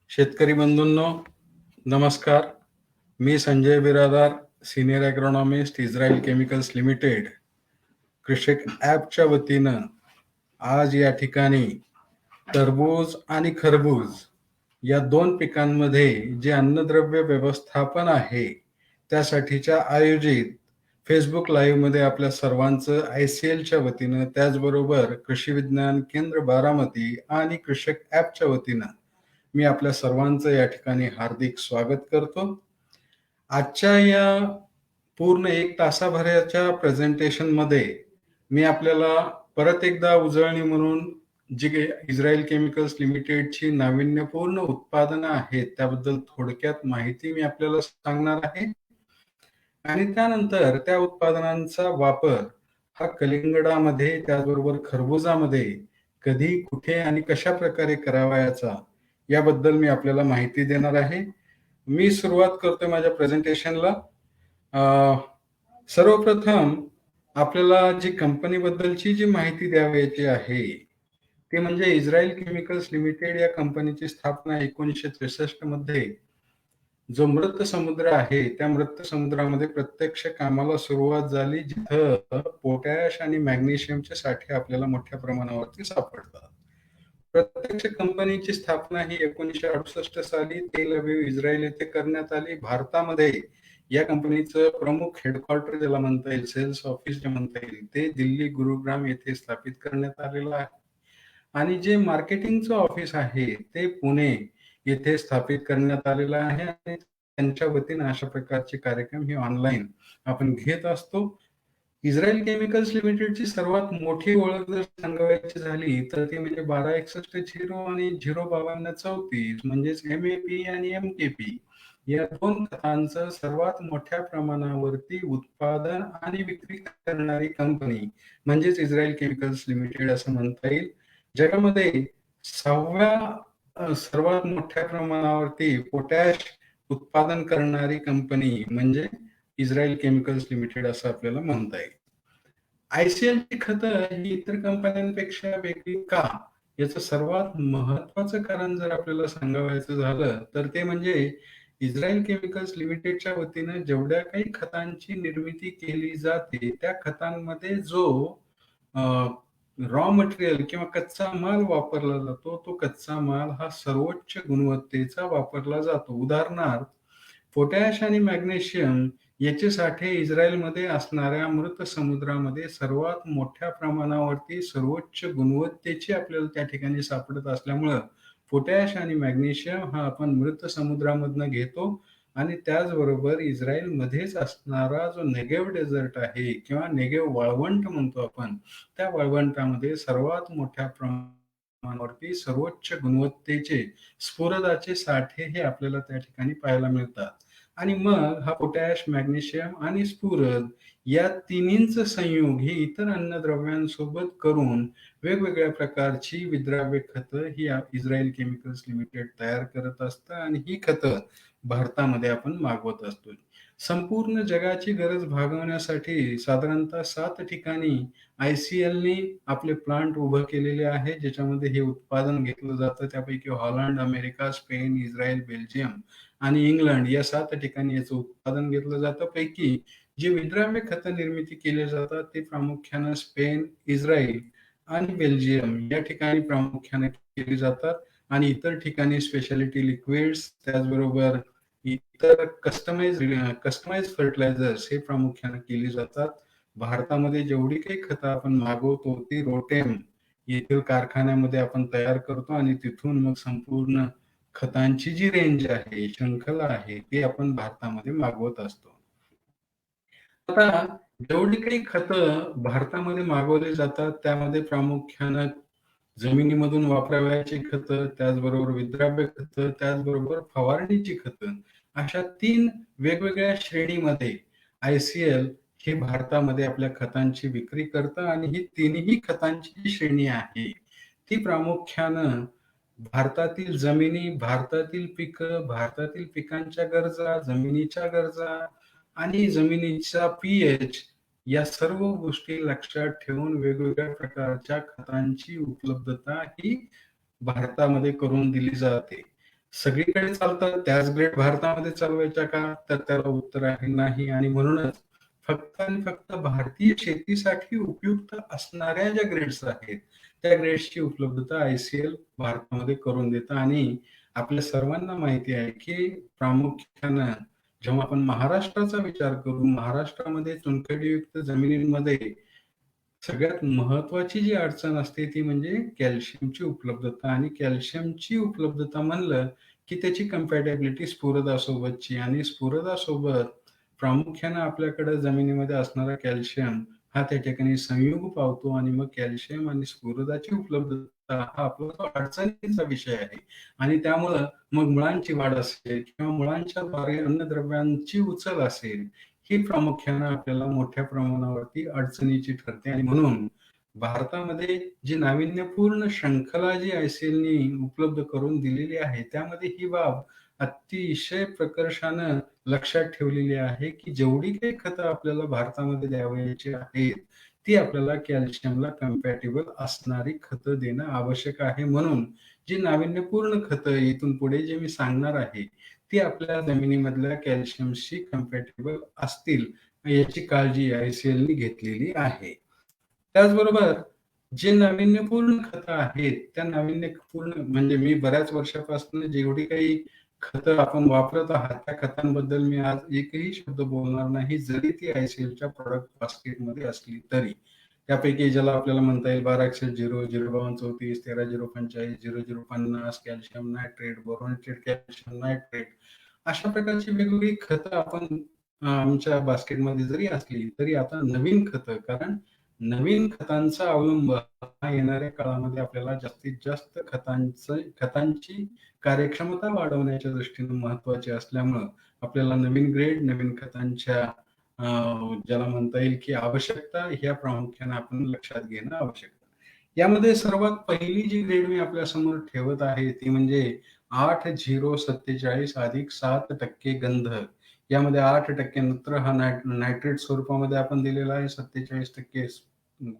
शेतकरी बंधूंनो, नमस्कार. मी Sanjay Biradar, senior agronomist, Israel Chemicals Limited, Krushak ॲपच्या वतीनं आज या ठिकाणी टरबूज आणि खरबूज या 2 पिकांमध्ये जे अन्नद्रव्य व्यवस्थापन आहे, त्यासाठीच्या आयोजित फेसबुक लाईव्हमध्ये आपल्या सर्वांचं ICLच्या वतीनं, त्याचबरोबर कृषी विज्ञान केंद्र बारामती आणि कृषक ॲपच्या वतीनं मी आपल्या सर्वांचं या ठिकाणी हार्दिक स्वागत करतो. आजच्या या पूर्ण 1 तासाभराच्या प्रेझेंटेशनमध्ये मी आपल्याला परत एकदा उजळणी म्हणून जी काही इस्रायल केमिकल्स लिमिटेडची नाविन्यपूर्ण उत्पादनं आहेत, त्याबद्दल थोडक्यात माहिती मी आपल्याला सांगणार आहे. आणि त्यानंतर त्या उत्पादनांचा वापर हा कलिंगडामध्ये, त्याचबरोबर खरबुजामध्ये कधी, कुठे आणि कशाप्रकारे करावयाचा, याबद्दल मी आपल्याला माहिती देणार आहे. मी सुरुवात करतोय माझ्या प्रेझेंटेशनला. सर्वप्रथम आपल्याला जी कंपनीबद्दलची जी माहिती द्यावयाची आहे, ते म्हणजे इस्रायल केमिकल्स लिमिटेड या कंपनीची स्थापना 1963 मध्ये जो मृत समुद्र आहे, त्या मृत समुद्रामध्ये प्रत्यक्ष कामाला सुरुवात झाली, जिथं पोटॅश आणि मॅग्नेशियमचे साठे आपल्याला मोठ्या प्रमाणावरती सापडतात. प्रत्यक्ष कंपनीची स्थापना ही 1968 साली तेल अवीव, इस्रायल येथे करण्यात आली. भारतामध्ये या कंपनीचं प्रमुख हेडक्वार्टर ज्याला म्हणता येईल, सेल्स ऑफिस जे म्हणता येईल, ते दिल्ली, गुरुग्राम येथे स्थापित करण्यात आलेलं आहे. आणि जे मार्केटिंगचं ऑफिस आहे, ते पुणे येथे स्थापित करण्यात आलेलं आहे आणि त्यांच्या वतीनं अशा प्रकारचे कार्यक्रम हे ऑनलाईन आपण घेत असतो. इस्रायल केमिकल्स लिमिटेडची सर्वात मोठी ओळख जर सांगायची झाली, तर ती म्हणजे 1261 आणि 05234 म्हणजेच MAP आणि MKP या 2 खतांचं सर्वात मोठ्या प्रमाणावरती उत्पादन आणि विक्री करणारी कंपनी म्हणजेच इस्रायल केमिकल्स लिमिटेड असं म्हणता येईल. जगामध्ये 6व्या सर्वात मोठ्या प्रमाणावरती पोटॅश उत्पादन करणारी कंपनी म्हणजे इस्रायल केमिकल्स लिमिटेड असं आपल्याला म्हणता येईल. ICLची खतं ही इतर कंपन्यांपेक्षा वेगळी का? याचं सर्वात महत्वाचं कारण जर आपल्याला सांगायचं झालं, तर ते म्हणजे इस्रायल केमिकल्स लिमिटेडच्या वतीनं जेवढ्या काही खतांची निर्मिती केली जाते, त्या खतांमध्ये जो रॉ मटेरियल किंवा कच्चा माल वापरला जातो, तो कच्चा माल हा सर्वोच्च गुणवत्तेचा वापरला जातो. उदाहरणार्थ, पोटॅश आणि मॅग्नेशियम याचे साठे इस्रायलमध्ये असणाऱ्या मृत समुद्रामध्ये सर्वात मोठ्या प्रमाणावरती सर्वोच्च गुणवत्तेचे आपल्याला त्या ठिकाणी सापडत असल्यामुळं पोटॅश आणि मॅग्नेशियम हा आपण मृत समुद्रामधनं घेतो आणि त्याचबरोबर इस्रायलमध्येच असणारा जो नेगेव डेझर्ट आहे किंवा नेगेव वाळवंट म्हणतो आपण, त्या वाळवंटामध्ये सर्वात मोठ्या प्रमाणावरती सर्वोच्च गुणवत्तेचे स्फुरदाचे साठे हे आपल्याला त्या ठिकाणी पाहायला मिळतात. आणि मग हा पोटॅश, मॅग्नेशियम आणि स्फुरद या तिन्हींचं संयोग हे इतर अन्नद्रव्यांसोबत करून वेगवेगळ्या प्रकारची विद्राव्य खतं ही इस्रायल केमिकल्स लिमिटेड तयार करत असतं आणि ही खतं भारतामध्ये आपण मागवत असतो. संपूर्ण जगाची गरज भागवण्यासाठी साधारणतः 7 ठिकाणी ICLने आपले प्लांट उभं केलेले आहे, ज्याच्यामध्ये हे उत्पादन घेतलं जातं. त्यापैकी Holland, America, Spain, Israel, Belgium आणि इंग्लंड या 7 ठिकाणी याचं उत्पादन घेतलं जातं. पैकी जी विद्राव्य खतं निर्मिती केली जातात, ती प्रामुख्यानं स्पेन, इस्रायल आणि बेल्जियम या ठिकाणी प्रामुख्याने केली जातात आणि इतर ठिकाणी स्पेशालिटी लिक्विड्स, त्याचबरोबर इतर कस्टमाइज फर्टिलायझर्स हे प्रामुख्याने केली जातात. भारतामध्ये जेवढी काही खतं आपण मागवतो, ती रोटेम येथील कारखान्यामध्ये आपण तयार करतो आणि तिथून मग संपूर्ण खतांची जी रेंज आहे, शृंखला आहे, ती आपण भारतामध्ये मागवत असतो. आता जेवढी काही खतं भारतामध्ये मागवली जातात, त्यामध्ये प्रामुख्यानं जमिनीमधून वापरावयाची खतं, त्याचबरोबर विद्राव्य खतं, त्याचबरोबर फवारणीची खतं, अशा 3 वेगवेगळ्या श्रेणीमध्ये ICL हे भारतामध्ये आपल्या खतांची विक्री करतं आणि ही तिन्ही खतांची जी श्रेणी आहे, ती प्रामुख्यानं भारतातील जमिनी, भारतातील पिकं, भारतातील पिकांच्या गरजा, जमिनीच्या गरजा आणि जमिनीचा pH या सर्व गोष्टी लक्षात ठेवून वेगवेगळ्या प्रकारच्या खतांची उपलब्धता ही भारतामध्ये करून दिली जाते. सगळीकडे चालतात त्याच ग्रेड भारतामध्ये चालवायच्या का? तर त्याला उत्तर आहे नाही आणि म्हणूनच फक्त आणि फक्त भारतीय शेतीसाठी उपयुक्त असणाऱ्या ज्या ग्रेड्स आहेत, त्या ग्रेड्सची उपलब्धता आय-सी-एल भारतामध्ये करून देतं आणि आपल्या सर्वांना माहिती आहे, की प्रामुख्यानं जेव्हा आपण महाराष्ट्राचा विचार करू, महाराष्ट्रामध्ये चुनखडीयुक्त जमिनींमध्ये सगळ्यात महत्त्वाची जी अडचण असते ती म्हणजे कॅल्शियमची उपलब्धता आणि कॅल्शियमची उपलब्धता म्हणलं, की त्याची कंपॅटिबिलिटी स्फुरदासोबतची आणि स्फुरदासोबत प्रामुख्यानं आपल्याकडे जमिनीमध्ये असणारा कॅल्शियम हा त्या ठिकाणी संयोग पावतो आणि मग कॅल्शियम आणि स्फुरदाची उपलब्धता हा आपला जो अडचणीचा विषय आहे आणि त्यामुळं मग मुळांची वाढ असेल किंवा मुळांच्याद्वारे अन्नद्रव्यांची उचल असेल, ही प्रामुख्यानं आपल्याला मोठ्या प्रमाणावरती अडचणीची ठरते आणि म्हणून भारतामध्ये जी नाविन्यपूर्ण शृंखला जी आय-सी-एलनी उपलब्ध करून दिलेली आहे, त्यामध्ये ही बाब अतिशय प्रकर्षानं लक्षात ठेवलेली आहे, की जेवढी काही खतं आपल्याला भारतामध्ये द्यावयाची आहेत, ती आपल्याला कॅल्शियमला कंपॅटिबल असणारी खतं देणं आवश्यक आहे. म्हणून जी नाविन्यपूर्ण खतं इथून पुढे जे मी सांगणार आहे, ती आपल्या जमिनीमधल्या कॅल्शियमशी कंपॅटिबल असतील, याची काळजी आय-सी-एलनी घेतलेली आहे. त्याचबरोबर जे नाविन्यपूर्ण खतं आहेत, त्या नाविन्यपूर्ण म्हणजे मी बऱ्याच वर्षापासून जेवढी काही खतं आपण वापरत आहात, त्या खतांबद्दल मी आज एकही शब्द बोलणार नाही, जरी ती आय-सी-एलच्या प्रॉडक्ट बास्केटमध्ये असली तरी. त्यापैकी ज्याला आपल्याला म्हणता येईल बाराक्सेल 0, 05234, 13045, 0050, कॅल्शियम नायट्रेट, बोरॉनिटेड कॅल्शियम नायट्रेट अशा प्रकारची वेगवेगळी खतं आपण आमच्या बास्केटमध्ये जरी असली, तरी आता नवीन खतं कारण नवीन खतांचा अवलंब हा येणाऱ्या काळामध्ये आपल्याला जास्तीत जास्त खतांची कार्यक्षमता वाढवण्याच्या दृष्टीने महत्त्वाची असल्यामुळं आपल्याला नवीन ग्रेड, नवीन खतांच्या ज्याला म्हणता येईल की आवश्यकता ह्या प्रामुख्याने आपण लक्षात घेणं आवश्यक आहे. यामध्ये सर्वात पहिली जी ग्रेड मी आपल्यासमोर ठेवत आहे ती म्हणजे 8-0-47 अधिक 7% गंधक. यामध्ये 8% नत्र हा नायट्रेट स्वरूपामध्ये आपण दिलेला आहे, 47%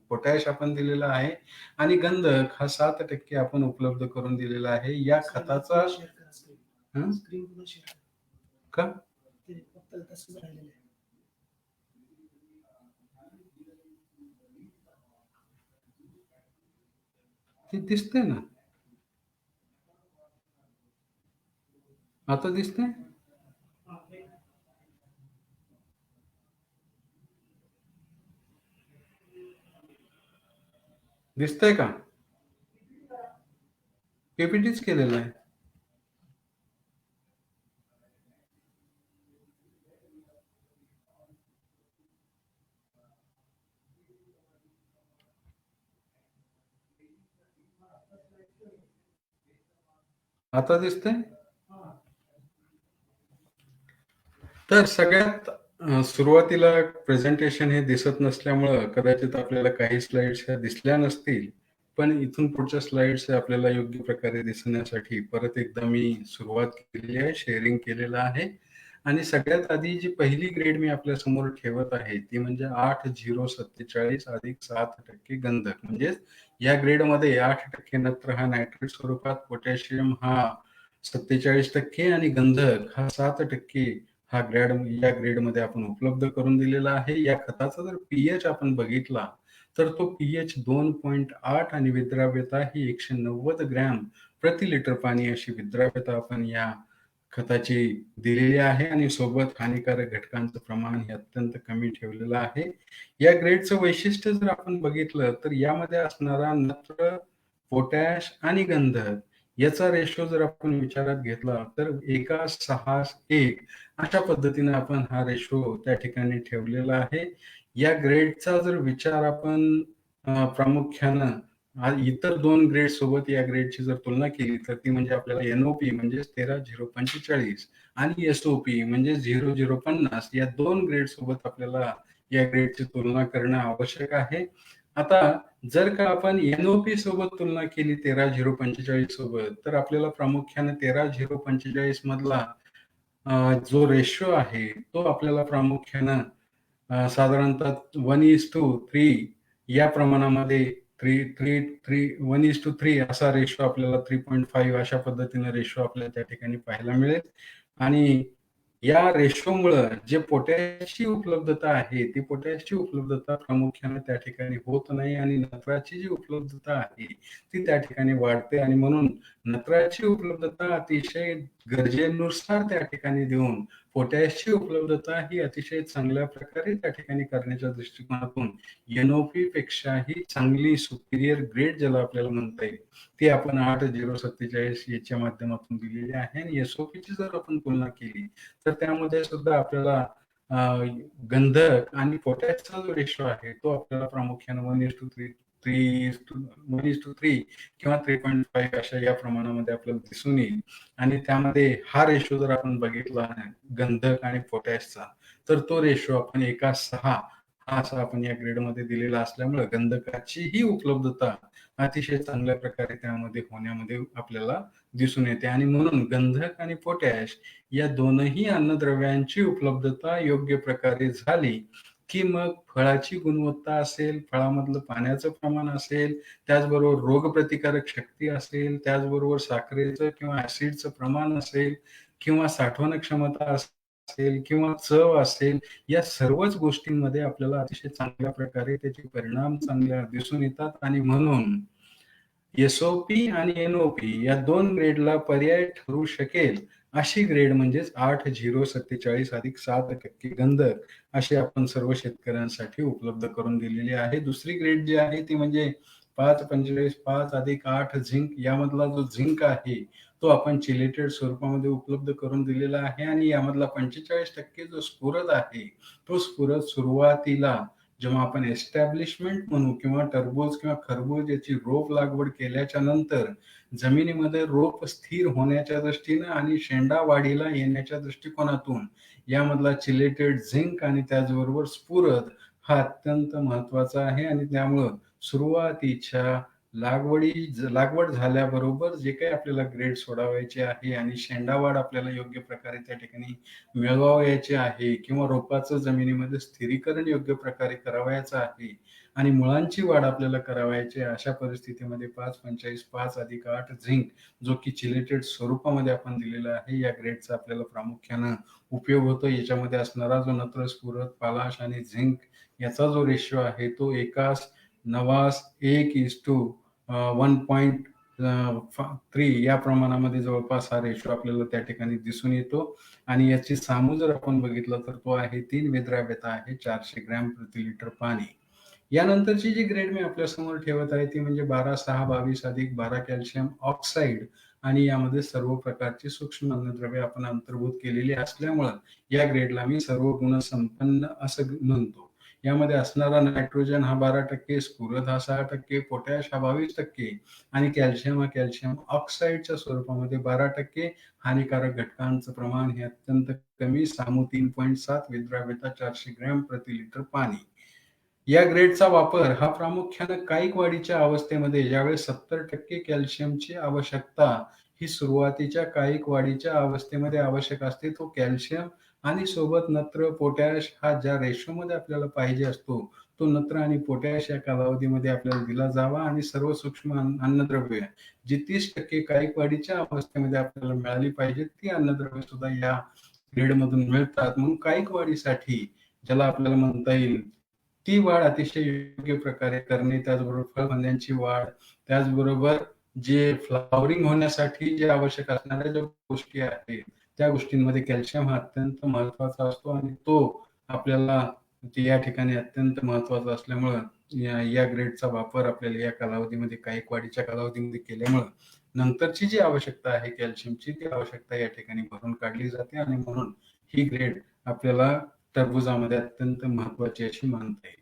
पोटॅश आपण दिलेला आहे आणि गंधक हा 7% आपण उपलब्ध करून दिलेला आहे. या खताचा हं? का? ते दिसतंय ना. आता दिसतंय? दिसतंय का? पीपीटीच केलेलं आहे. आता दिसतंय? तर सगळ्यात सुरुवातीला प्रेझेंटेशन हे दिसत नसल्यामुळं कदाचित आपल्याला काही स्लाइड्स ह्या दिसल्या नसतील. पण इथून पुढच्या स्लाइड्स आपल्याला योग्य प्रकारे दिसण्यासाठी परत एकदा मी सुरुवात केलेली आहे, शेअरिंग केलेलं आहे आणि सगळ्यात आधी जी पहिली ग्रेड मी आपल्यासमोर ठेवत आहे, ती म्हणजे 8-0-47 अधिक 7% गंधक. म्हणजेच या ग्रेडमध्ये 8% नत्र हा नायट्रेट स्वरूपात, पोटॅशियम हा 47% आणि गंधक हा 7% हा या ग्रेडमध्ये आपण उपलब्ध करून दिलेला आहे. या खताचा जर पी-एच आपण बघितला, तर तो पी-एच 2.8 आणि विद्राव्यता ही 190 ग्रॅम प्रति लिटर पाणी अशी विद्राव्यता आपण या खताची दिलेली आहे आणि सोबत हानिकारक घटकांचं प्रमाण हे अत्यंत कमी ठेवलेलं आहे. या ग्रेडचं वैशिष्ट्य जर आपण बघितलं, तर यामध्ये असणारा नत्र, पोटॅश आणि गंधक याचा रेशो जर आपण विचारात घेतला, तर 1:6:1 अशा पद्धतीने आपण हा रेशो त्या ठिकाणी ठेवलेला आहे. या ग्रेडचा जर विचार आपण प्रामुख्यानं इतर 2 ग्रेड सोबत या ग्रेडची जर तुलना केली, तर ती म्हणजे आपल्याला एन-ओ-पी म्हणजेच 13-0-45 आणि एस-ओ-पी म्हणजे 00-50 या 2 ग्रेड सोबत आपल्याला या ग्रेडची तुलना करणं आवश्यक आहे. आता जर का आपण एन-ओ-पी सोबत तुलना केली 13-0-45 सोबत, तर आपल्याला प्रामुख्याने 13-0-45 मधला जो रेशो आहे, तो आपल्याला प्रामुख्यानं साधारणतः 1:3 या प्रमाणामध्ये थ्री थ्री थ्री 1:3 असा रेशो आपल्याला 3.5 अशा पद्धतीने रेशो आपल्याला त्या ठिकाणी पाहायला मिळेल. आणि या रेशोमुळं जे पोटॅशची उपलब्धता आहे, ती पोटॅशची उपलब्धता प्रामुख्याने त्या ठिकाणी होत नाही आणि नत्राची जी उपलब्धता आहे, ती त्या ठिकाणी वाढते आणि म्हणून नत्राची उपलब्धता अतिशय गरजेनुसार त्या ठिकाणी देऊन पोटॅशची उपलब्धता ही अतिशय चांगल्या प्रकारे त्या ठिकाणी करण्याच्या दृष्टिकोनातून एन-ओ-पी पेक्षाही चांगली सुपिरियर ग्रेड ज्याला आपल्याला म्हणता येईल, ती आपण 8.047 याच्या माध्यमातून दिलेली आहे आणि एस-ओ-पीची जर आपण तुलना केली, तर त्यामध्ये सुद्धा आपल्याला अ, गंधक आणि पोटॅशचा जो रेशो आहे, तो आपल्याला प्रामुख्याने 1:3 किंवा 3.5 अशा या प्रमाणामध्ये आपल्याला दिसून येईल. आणि त्यामध्ये हा रेशो जर आपण बघितला गंधक आणि पोटॅशचा, तर तो रेशो आपण 1:6 हा असा आपण या ग्रेडमध्ये दिलेला असल्यामुळे गंधकाचीही उपलब्धता अतिशय चांगल्या प्रकारे त्यामध्ये होण्यामध्ये आपल्याला दिसून येते आणि म्हणून गंधक आणि पोटॅश या दोनही अन्नद्रव्यांची उपलब्धता योग्य प्रकारे झाली, की मग फळाची गुणवत्ता असेल, फळामधलं पाण्याचं प्रमाण असेल, त्याचबरोबर रोगप्रतिकारक शक्ती असेल, त्याचबरोबर साखरेचं किंवा ॲसिडचं प्रमाण असेल किंवा साठवण क्षमता असेल किंवा चव असेल, या सर्वच गोष्टींमध्ये आपल्याला अतिशय चांगल्या प्रकारे त्याचे परिणाम चांगले दिसून येतात आणि म्हणून एस-ओ-पी आणि एन-ओ-पी या 2 ग्रेडला पर्याय ठरू शकेल, अशी ग्रेड म्हणजेच 8,047 अधिक 7% गंधक अशी आपण सर्व शेतकऱ्यांसाठी उपलब्ध करून दिलेली आहे. दुसरी ग्रेड जी आहे ती म्हणजे 5:45 5 अधिक 8 झिंक यामधला जो झिंक आहे, तो आपण चिलेटेड स्वरूपामध्ये उपलब्ध करून दिलेला आहे आणि यामधला 45% जो स्फुरद आहे, तो स्फुरद सुरुवातीला जेव्हा आपण एस्टॅब्लिशमेंट म्हणू किंवा टरबूज किंवा खरबूज याची रोप लागवड केल्याच्या नंतर जमिनीमध्ये रोप स्थिर होण्याच्या दृष्टीनं आणि शेंडा वाढीला येण्याच्या दृष्टिकोनातून यामधला चिलेटेड झिंक आणि त्याचबरोबर स्फुरद हा अत्यंत महत्वाचा आहे आणि त्यामुळं सुरुवातीच्या लागवड झाल्याबरोबर जे काही आपल्याला ग्रेड सोडावायचे आहे आणि शेंडावाढ आपल्याला योग्य प्रकारे त्या ठिकाणी मिळवावयाचे आहे किंवा रोपाचं जमिनीमध्ये स्थिरीकरण योग्य प्रकारे करावयाचं आहे आणि मुळांची वाढ आपल्याला करावयाची आहे, अशा परिस्थितीमध्ये 5:45 5 अधिक 8 झिंक जो की चिलेटेड स्वरूपामध्ये आपण दिलेला आहे, या ग्रेडचा आपल्याला प्रामुख्यानं उपयोग होतो. याच्यामध्ये असणारा जो नत्र, स्फुरद, पालाश आणि झिंक याचा जो रेशो आहे तो 1:1 या प्रमाणामध्ये जवळपास हा रेशो आपल्याला त्या ठिकाणी दिसून येतो आणि याची सामू जर आपण बघितलं तर तो आहे 3 विद्राव्यता आहे 400 ग्रॅम प्रति लिटर पाणी. यानंतरची जी ग्रेड मी आपल्यासमोर ठेवत आहे ती म्हणजे 12-6-22 अधिक 12 कॅल्शियम ऑक्साईड आणि यामध्ये सर्व प्रकारची सूक्ष्म अन्नद्रव्ये आपण अंतर्भूत केलेली असल्यामुळं या ग्रेडला मी सर्व गुणसंपन्न असं म्हणतो. यामध्ये असणारा नायट्रोजन हा 12%, स्फुरद हा 6%, पोटॅश हा 22% आणि कॅल्शियम हा कॅल्शियम ऑक्साईडच्या स्वरूपामध्ये 12%. हानिकारक घटकांचं प्रमाण हे अत्यंत कमी, सामू 3.7 विद्राव्यता 400 ग्रॅम प्रति लिटर पाणी. या ग्रेडचा वापर हा प्रामुख्यानं कायिक वाढीच्या अवस्थेमध्ये ज्यावेळेस 70% कॅल्शियमची आवश्यकता ही सुरुवातीच्या कायिक वाढीच्या अवस्थेमध्ये आवश्यक असते, तो कॅल्शियम आणि सोबत नत्र, पोटॅश हा ज्या रेशोमध्ये आपल्याला पाहिजे असतो, तो नत्र आणि पोटॅश या कालावधीमध्ये आपल्याला दिला जावा आणि सर्व सूक्ष्म अन्नद्रव्ये जी 30% कायिक वाढीच्या अवस्थेमध्ये आपल्याला मिळाली पाहिजेत, ती अन्नद्रव्ये सुद्धा या ग्रेडमधून मिळतात. म्हणून कायिक वाढीसाठी ज्याला आपल्याला म्हणता येईल ती वाढ अतिशय योग्य प्रकारे करणे, त्याचबरोबर फळभाज्यांची वाढ, त्याचबरोबर जे फ्लॉवरिंग होण्यासाठी जे आवश्यक असणाऱ्या ज्या गोष्टी आहेत, त्या गोष्टींमध्ये कॅल्शियम हा अत्यंत महत्त्वाचा असतो आणि तो आपल्याला या ठिकाणी अत्यंत महत्त्वाचा असल्यामुळं या ग्रेडचा वापर आपल्याला या कालावधीमध्ये कायिक वाढीच्या कालावधीमध्ये केल्यामुळं नंतरची जी आवश्यकता आहे कॅल्शियमची, ती आवश्यकता या ठिकाणी भरून काढली जाते आणि म्हणून ही ग्रेड आपल्याला टरबुजामध्ये अत्यंत महत्त्वाची अशी मानता येईल.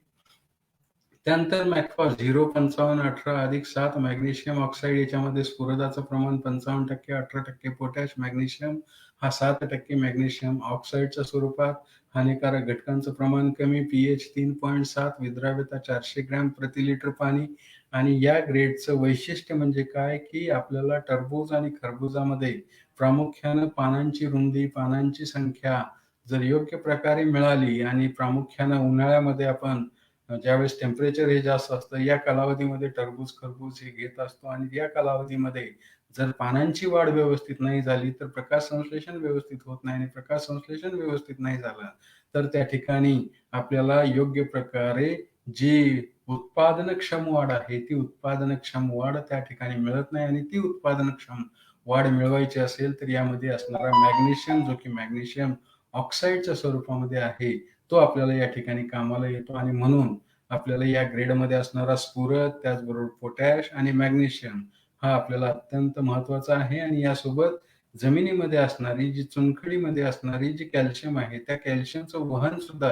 त्यानंतर मॅक्फॉस 0,55-18 अधिक 7 मॅग्नेशियम ऑक्साईड याच्यामध्ये स्फुरदाचं प्रमाण 55%, 18% पोटॅश, मॅग्नेशियम हा 7% मॅग्नेशियम ऑक्साईडच्या स्वरूपात, हानिकारक घटकांचं प्रमाण कमी, पीएच 3.7, विद्राव्यता 400 ग्रॅम प्रति लिटर पाणी आणि या ग्रेडचं वैशिष्ट्य म्हणजे काय, की आपल्याला टरबूज आणि खरबुजामध्ये प्रामुख्यानं पानांची रुंदी, पानांची संख्या जर योग्य प्रकारे मिळाली आणि प्रामुख्यानं उन्हाळ्यामध्ये आपण ज्यावेळेस टेम्परेचर हे जास्त असतं, या कालावधीमध्ये टरबूज, खरबूज हे घेत असतो आणि या कालावधीमध्ये जर पानांची वाढ व्यवस्थित नाही झाली, तर प्रकाश संश्लेषण व्यवस्थित होत नाही आणि प्रकाश संश्लेषण व्यवस्थित नाही झालं, तर त्या ठिकाणी आपल्याला योग्य प्रकारे जी उत्पादनक्षम वाढ आहे, ती उत्पादनक्षम वाढ त्या ठिकाणी मिळत नाही आणि ती उत्पादनक्षम वाढ मिळवायची असेल, तर यामध्ये असणारा मॅग्नेशियम, जो की मॅग्नेशियम ऑक्साईडच्या स्वरूपामध्ये आहे, तो आपल्याला या ठिकाणी कामाला येतो आणि म्हणून आपल्याला या ग्रेडमध्ये असणारा स्फुरद, त्याचबरोबर पोटॅश आणि मॅग्नेशियम हा आपल्याला अत्यंत महत्त्वाचा आहे आणि यासोबत जमिनीमध्ये असणारी जी चुनखडीमध्ये असणारी जी कॅल्शियम आहे, त्या कॅल्शियमचं वहन सुद्धा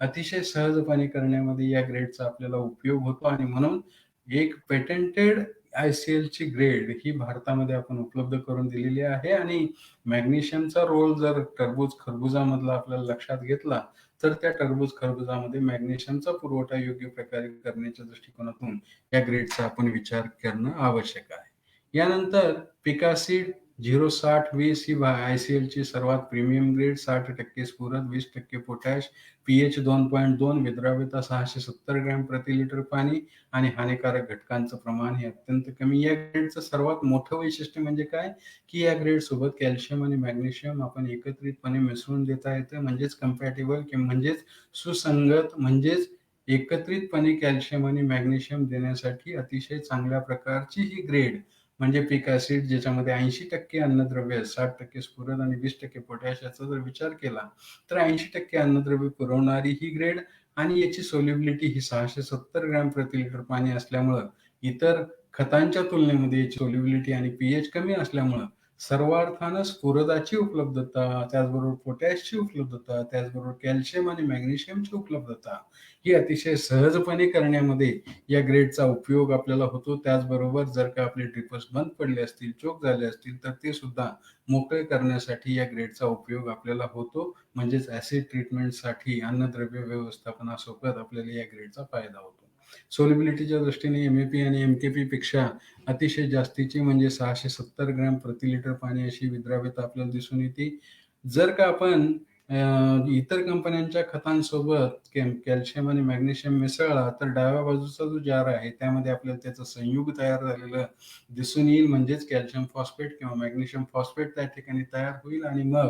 अतिशय सहजपणे करण्यामध्ये या ग्रेडचा आपल्याला उपयोग होतो आणि म्हणून एक पेटेंटेड ICLची ग्रेड ही भारतामध्ये आपण उपलब्ध करून दिलेली आहे आणि मॅग्नेशियमचा रोल जर टरबूज, खरबुजामधला आपल्याला लक्षात घेतला, तर त्या टरबूज, खरबुजामध्ये मॅग्नेशियमचा पुरवठा योग्य प्रकारे करण्याच्या दृष्टिकोनातून या ग्रेडचा आपण विचार करणं आवश्यक आहे. यानंतर पिकासीड 0-60-20 ही ICLची सर्वात प्रीमियम ग्रेड, 60% स्फुरद, 20% पोटॅश, pH 2.2, विद्राव्यता 670 ग्रॅम प्रति लिटर पाणी आणि हानिकारक घटकांचं प्रमाण हे अत्यंत कमी. या ग्रेडचं सर्वात मोठं वैशिष्ट्य म्हणजे काय, की या ग्रेड सोबत कॅल्शियम आणि मॅग्नेशियम आपण एकत्रितपणे मिसळून देता येतं, म्हणजेच कम्पॅटिबल म्हणजेच सुसंगत, म्हणजेच एकत्रितपणे कॅल्शियम आणि मॅग्नेशियम देण्यासाठी अतिशय चांगल्या प्रकारची ही ग्रेड म्हणजे पीक ऍसिड, ज्याच्यामध्ये 80% अन्नद्रव्य, 60% स्फुरद आणि 20% पोटॅश याचा जर विचार केला, तर 80% अन्नद्रव्य पुरवणारी ही ग्रेड आणि याची सोल्युबिलिटी ही 670 ग्रॅम प्रति लिटर पाणी असल्यामुळं, इतर खतांच्या तुलनेमध्ये याची सोल्युबिलिटी आणि पीएच कमी असल्यामुळं सर्वार्थानं स्फुरदाची उपलब्धता, त्याचबरोबर पोटॅशची उपलब्धता, त्याचबरोबर कॅल्शियम आणि मॅग्नेशियमची उपलब्धता ही अतिशय सहजपणे करण्यामध्ये या ग्रेडचा उपयोग आपल्याला होतो. त्याचबरोबर जर का आपले ड्रिपर्स बंद पडले असतील, चोक झाले असतील, तर ते सुद्धा मोकळे करण्यासाठी या ग्रेडचा उपयोग आपल्याला होतो. म्हणजेच ऍसिड ट्रीटमेंटसाठी अन्नद्रव्य व्यवस्थापनासोबत आपल्याला या ग्रेडचा फायदा होतो. सोल्युबिलिटीच्या दृष्टीने MAP आणि MKP पेक्षा अतिशय जास्तीची म्हणजे 670 ग्रॅम प्रति लिटर पाणी अशी विद्राव्यता आपल्याला दिसून येते. जर का आपण इतर कंपन्यांच्या खतांसोबत कॅल्शियम आणि मॅग्नेशियम मिसळला, तर डाव्या बाजूचा जो जार आहे, त्यामध्ये आपल्याला त्याचं संयुग तयार झालेलं दिसून येईल. म्हणजेच कॅल्शियम फॉस्फेट किंवा मॅग्नेशियम फॉस्फेट त्या ठिकाणी तयार होईल आणि मग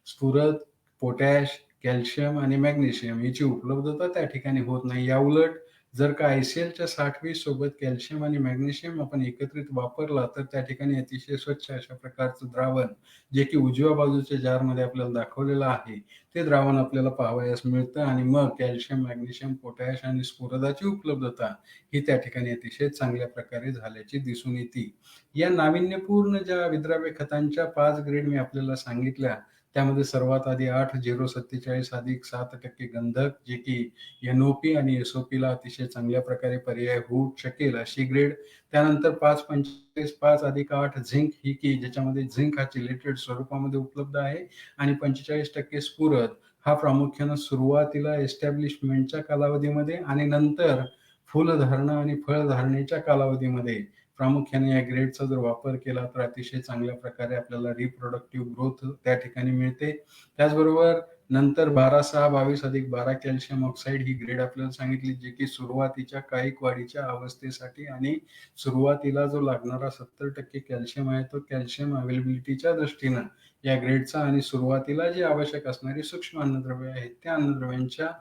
स्फुरद, पोटॅश, कॅल्शियम आणि मॅग्नेशियम याची उपलब्धता त्या ठिकाणी होत नाही. याउलट जर का ICLच्या 60-20 सोबत कॅल्शियम आणि मॅग्नेशियम आपण एकत्रित वापरला, तर त्या ठिकाणी अतिशय स्वच्छ अशा प्रकारचं द्रावण, जे की उजव्या बाजूच्या जारमध्ये आपल्याला दाखवलेलं आहे, ते द्रावण आपल्याला पाहावयास मिळतं आणि मग कॅल्शियम, मॅग्नेशियम, पोटॅश आणि स्फुरदाची उपलब्धता ही त्या ठिकाणी अतिशय चांगल्या प्रकारे झाल्याची दिसून येते. या नाविन्यपूर्ण ज्या विद्राव्य खतांच्या 5 ग्रेड मी आपल्याला सांगितल्या, त्यामध्ये सर्वात आधी 8-0-47 अधिक 7% गंधक, जे की NOP आणि SOPला अतिशय चांगल्या प्रकारे पर्याय होऊ शकेल अशी ग्रेड. त्यानंतर 5-45 अधिक 8 झिंक, ही की ज्याच्यामध्ये झिंक हा चिलेटेड स्वरूपामध्ये उपलब्ध आहे आणि 45% स्फुरद हा प्रामुख्यानं सुरुवातीला एस्टॅब्लिशमेंटच्या कालावधीमध्ये आणि नंतर फुलधारणा आणि फळधारणेच्या कालावधीमध्ये प्रामुख्याने या ग्रेडचा जर वापर केला, तर अतिशय चांगल्या प्रकारे आपल्याला रिप्रोडक्टिव्ह ग्रोथ त्या ठिकाणी मिळते. त्याचबरोबर नंतर 12-6-22 अधिक 12 कॅल्शियम ऑक्साईड ही ग्रेड आपल्याला सांगितली, जे की सुरुवातीच्या कायिक वाढीच्या अवस्थेसाठी आणि सुरुवातीला जो लागणारा 70% कॅल्शियम आहे, तो कॅल्शियम अवेलेबिलिटीच्या दृष्टीनं या ग्रेडचा आणि सुरुवातीला जी आवश्यक असणारी सूक्ष्म अन्नद्रव्ये आहेत, त्या अन्नद्रव्यांच्या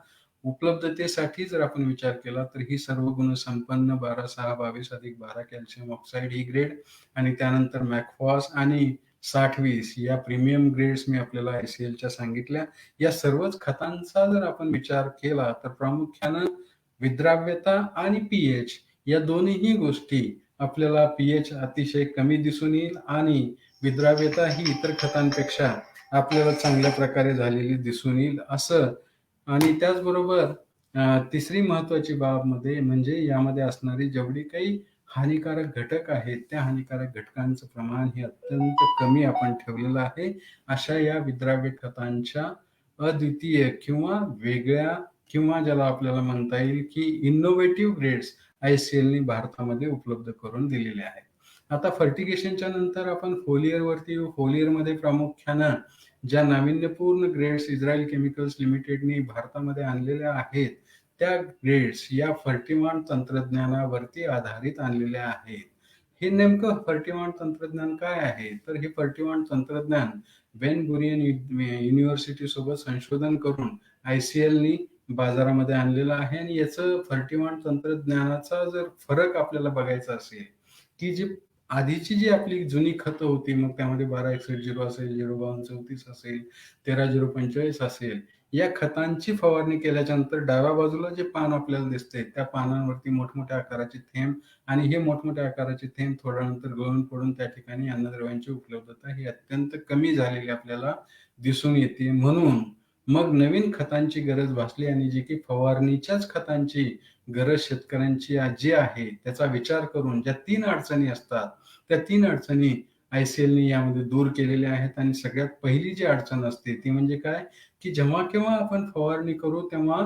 उपलब्धतेसाठी जर आपण विचार केला, तर ही सर्व गुणसंपन्न 12-6-22 अधिक 12 कॅल्शियम ऑक्साईड ही ग्रेड आणि त्यानंतर मॅकफॉस आणि 60-20 या प्रीमियम ग्रेड्स मी आपल्याला ICLच्या सांगितल्या. या सर्वच खतांचा जर आपण विचार केला, तर प्रामुख्यानं विद्राव्यता आणि pH या दोन्हीही गोष्टी आपल्याला pH अतिशय कमी दिसून येईल आणि विद्राव्यता ही इतर खतांपेक्षा आपल्याला चांगल्या प्रकारे झालेली दिसून येईल असं. आणि त्याचबरोबर तिसरी महत्त्वाची बाब म्हणजे यामध्ये असणारी जेवढी काही हानिकारक घटक आहेत, त्या हानिकारक घटकांचं प्रमाण हे अत्यंत कमी आपण ठेवलेलं आहे. अशा या विद्राव्य खतांच्या अद्वितीय किंवा वेगळ्या किंवा ज्याला आपल्याला म्हणता येईल, की इनोव्हेटिव्ह ग्रेड्स ICLने भारतामध्ये उपलब्ध करून दिलेले आहेत. आता फर्टिगेशनच्या नंतर आपण फोलियरवरती येऊ. फोलियरमध्ये प्रामुख्यानं ज्या नाविन्यपूर्ण ग्रेड्स इस्रायल केमिकल्स लिमिटेडने भारतामध्ये आणलेल्या आहेत, त्या ग्रेड्स या फर्टिवान तंत्रज्ञानावरती आधारित आणलेल्या आहेत. हे नेमकं फर्टिवान तंत्रज्ञान काय आहे? तर हे फर्टिवान तंत्रज्ञान बेन गुरियन युनिव्हर्सिटी सोबत संशोधन करून ICLनी बाजारामध्ये आणलेलं आहे आणि याचं फर्टिवान तंत्रज्ञानाचा जर फरक आपल्याला बघायचा असेल, की जी आधीची जी आपली जुनी खतं होती, मग त्यामध्ये 1261 असेल, 05234 असेल, 13045 असेल, या खतांची फवारणी केल्याच्या नंतर डाव्या बाजूला जे पान आपल्याला दिसतंय, त्या पानांवरती मोठमोठ्या आकाराचे थेंब आणि हे मोठमोठ्या आकाराचे थेंब थोड्या नंतर गळून पडून त्या ठिकाणी अन्नद्रव्यांची उपलब्धता ही अत्यंत कमी झालेली आपल्याला दिसून येते. म्हणून मग नवीन खतांची गरज भासली आणि जी की फवारणीच्याच खतांची गरज शेतकऱ्यांची जी आहे, त्याचा विचार करून ज्या 3 अडचणी असतात, त्या 3 अडचणी ICLनी यामध्ये दूर केलेल्या आहेत आणि सगळ्यात पहिली जी अडचण असते ती म्हणजे काय, की जेव्हा-केव्हा आपण फवारणी करू, तेव्हा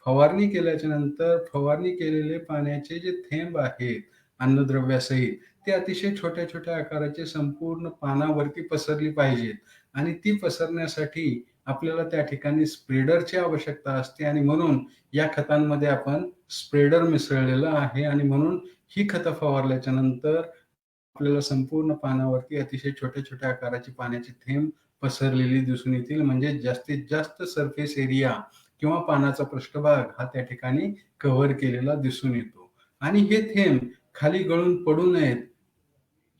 फवारणी केल्याच्या नंतर फवारणी केलेले पाण्याचे जे थेंब आहेत अन्नद्रव्यासहित, ते अतिशय छोट्या-छोट्या आकाराचे संपूर्ण पानावरती पसरली पाहिजेत आणि ती पसरण्यासाठी आपल्याला त्या ठिकाणी स्प्रेडरची आवश्यकता असते आणि म्हणून या खतांमध्ये आपण स्प्रेडर मिसळलेलं आहे आणि म्हणून ही खतं फवारल्याच्या नंतर आपल्याला संपूर्ण पानावरती अतिशय छोट्या-छोट्या आकाराची पाण्याचे थेंब पसरलेली दिसून येतील. म्हणजे जास्तीत जास्त सरफेस एरिया किंवा पानाचा पृष्ठभाग हा त्या ठिकाणी कव्हर केलेला दिसून येतो आणि हे थेंब खाली गळून पडू नयेत,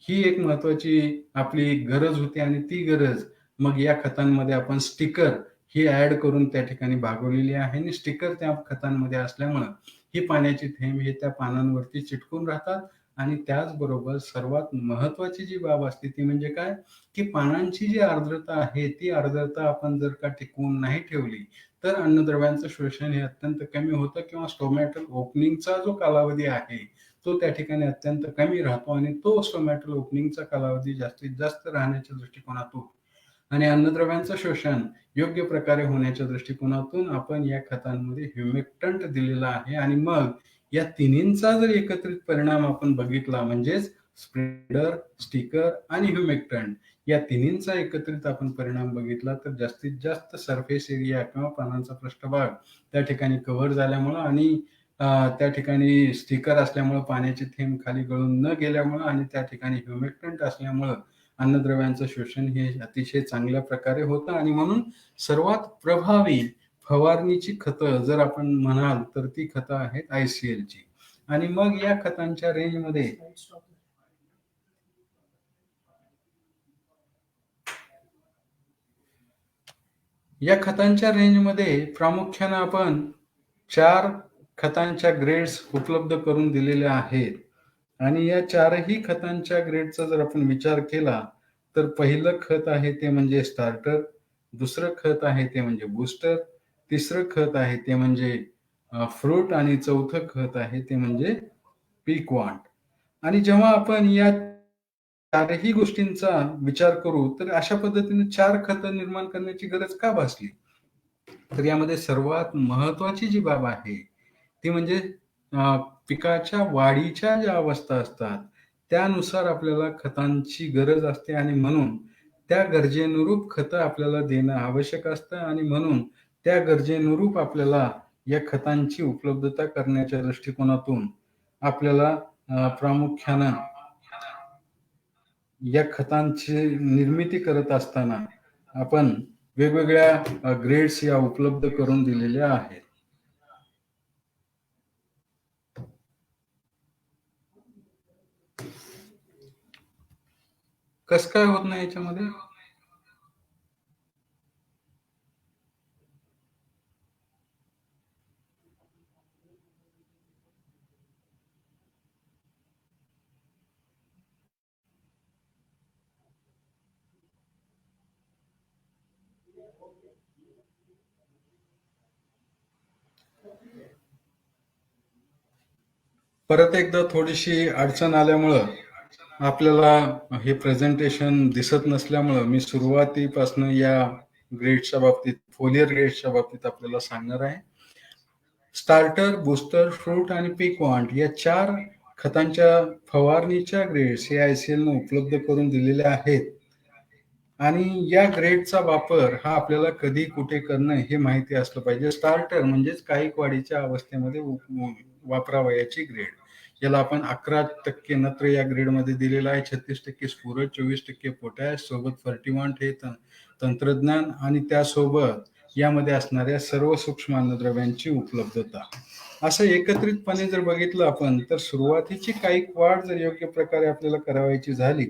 ही एक महत्त्वाची आपली गरज होती आणि ती गरज मग या खतांमध्ये आपण स्टिकर ही ॲड करून त्या ठिकाणी भागवलेली आहे आणि स्टिकर त्या खतांमध्ये असल्यामुळं ही पाण्याची थेंब हे त्या पानांवरती चिटकून राहतात आणि त्याचबरोबर सर्वात महत्त्वाची जी बाब असते ती म्हणजे काय, की पानांची जी आर्द्रता आहे, ती आर्द्रता आपण जर का टिकवून नाही ठेवली, तर अन्नद्रव्यांचं शोषण हे अत्यंत कमी होतं किंवा स्टोमॅटल ओपनिंगचा जो कालावधी आहे, तो त्या ठिकाणी अत्यंत कमी राहतो आणि तो स्टोमॅटल ओपनिंगचा कालावधी जास्तीत जास्त राहण्याच्या दृष्टिकोनातून आणि अन्नद्रव्यांचं शोषण योग्य प्रकारे होण्याच्या दृष्टिकोनातून आपण या खतांमध्ये ह्युमिक्टंट दिलेला आहे आणि मग या तिन्हींचा जर एकत्रित परिणाम आपण बघितला म्हणजेच स्प्रेडर, स्टिकर आणि ह्युमिक्टंट या तिन्हींचा एकत्रित आपण परिणाम बघितला तर जास्तीत जास्त सरफेस एरिया किंवा पानांचा पृष्ठभाग त्या ठिकाणी कव्हर झाल्यामुळं आणि त्या ठिकाणी स्टिकर असल्यामुळं पाण्याचे थेंब खाली गळून न गेल्यामुळं आणि त्या ठिकाणी ह्युमिक्टंट असल्यामुळं अन्नद्रव्यांचं शोषण हे अतिशय चांगल्या प्रकारे होतं आणि म्हणून सर्वात प्रभावी फवारणीची खतं जर आपण म्हणाल तर ती खतं आहेत ICLची आणि मग या खतांच्या रेंजमध्ये या खतांच्या रेंजमध्ये प्रामुख्यानं आपण 4 खतांच्या ग्रेड्स उपलब्ध करून दिलेल्या आहेत आणि या 4ही खतांच्या ग्रेडचा जर आपण विचार केला, तर पहिलं खत आहे ते म्हणजे स्टार्टर, दुसरं खत आहे ते म्हणजे बूस्टर, तिसरं खत आहे ते म्हणजे फ्रूट आणि चौथं खत आहे ते म्हणजे पीकवॉन्ट. आणि जेव्हा आपण या 4ही गोष्टींचा विचार करू, तर अशा पद्धतीने 4 खतं निर्माण करण्याची गरज का भासली? तर यामध्ये सर्वात महत्त्वाची जी बाब आहे, ती म्हणजे पिकाच्या वाढीच्या ज्या अवस्था असतात, त्यानुसार आपल्याला खतांची गरज असते आणि म्हणून त्या गरजेनुरूप खतं आपल्याला देणं आवश्यक असतं आणि म्हणून त्या गरजेनुरूप आपल्याला या खतांची उपलब्धता करण्याच्या दृष्टिकोनातून आपल्याला प्रामुख्यानं या खतांची निर्मिती करत असताना आपण वेगवेगळ्या ग्रेड्स या उपलब्ध करून दिलेल्या आहेत. कसं काय होत नाही याच्यामध्ये? परत एकदा थोडीशी अडचण आल्यामुळं आपल्याला हे प्रेझेंटेशन दिसत नसल्यामुळं मी सुरुवातीपासून या ग्रेड्सच्या बाबतीत, फोलियर ग्रेड्सच्या बाबतीत आपल्याला सांगणार आहे. स्टार्टर, बूस्टर, फ्रूट आणि पीकवॉन्ट या 4 खतांच्या फवारणीच्या ग्रेड्स हे ICLनं उपलब्ध करून दिलेल्या आहेत. आणि या ग्रेडचा वापर हा आपल्याला कधी कुठे करणं हे माहिती असलं पाहिजे. स्टार्टर म्हणजेच कायिकवाडीच्या अवस्थेमध्ये वापरावयाची ग्रेड. याला आपण 11% नत्र या ग्रेडमध्ये दिलेला आहे. 36% स्फुरद, 24% पोटॅश, सोबत फर्टिवंट हे तंत्रज्ञान आणि त्यासोबत यामध्ये असणाऱ्या सर्व सूक्ष्म अन्नद्रव्यांची उपलब्धता. असं एकत्रितपणे जर बघितलं आपण तर सुरुवातीची कायिक वाढ जर योग्य प्रकारे आपल्याला करावयाची झाली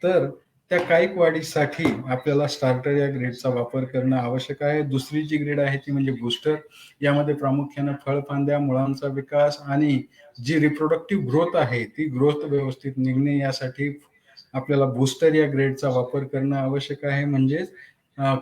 तर त्या कायिक वाढीसाठी आपल्याला स्टार्टर या ग्रेडचा वापर करणं आवश्यक आहे. दुसरी जी ग्रेड आहे ती म्हणजे बूस्टर. यामध्ये प्रामुख्याने फळफांद्या, मुळांचा विकास आणि जी रिप्रोडक्टिव्ह ग्रोथ आहे ती ग्रोथ व्यवस्थित निघणे यासाठी आपल्याला बूस्टर या ग्रेडचा वापर करणं आवश्यक आहे. म्हणजेच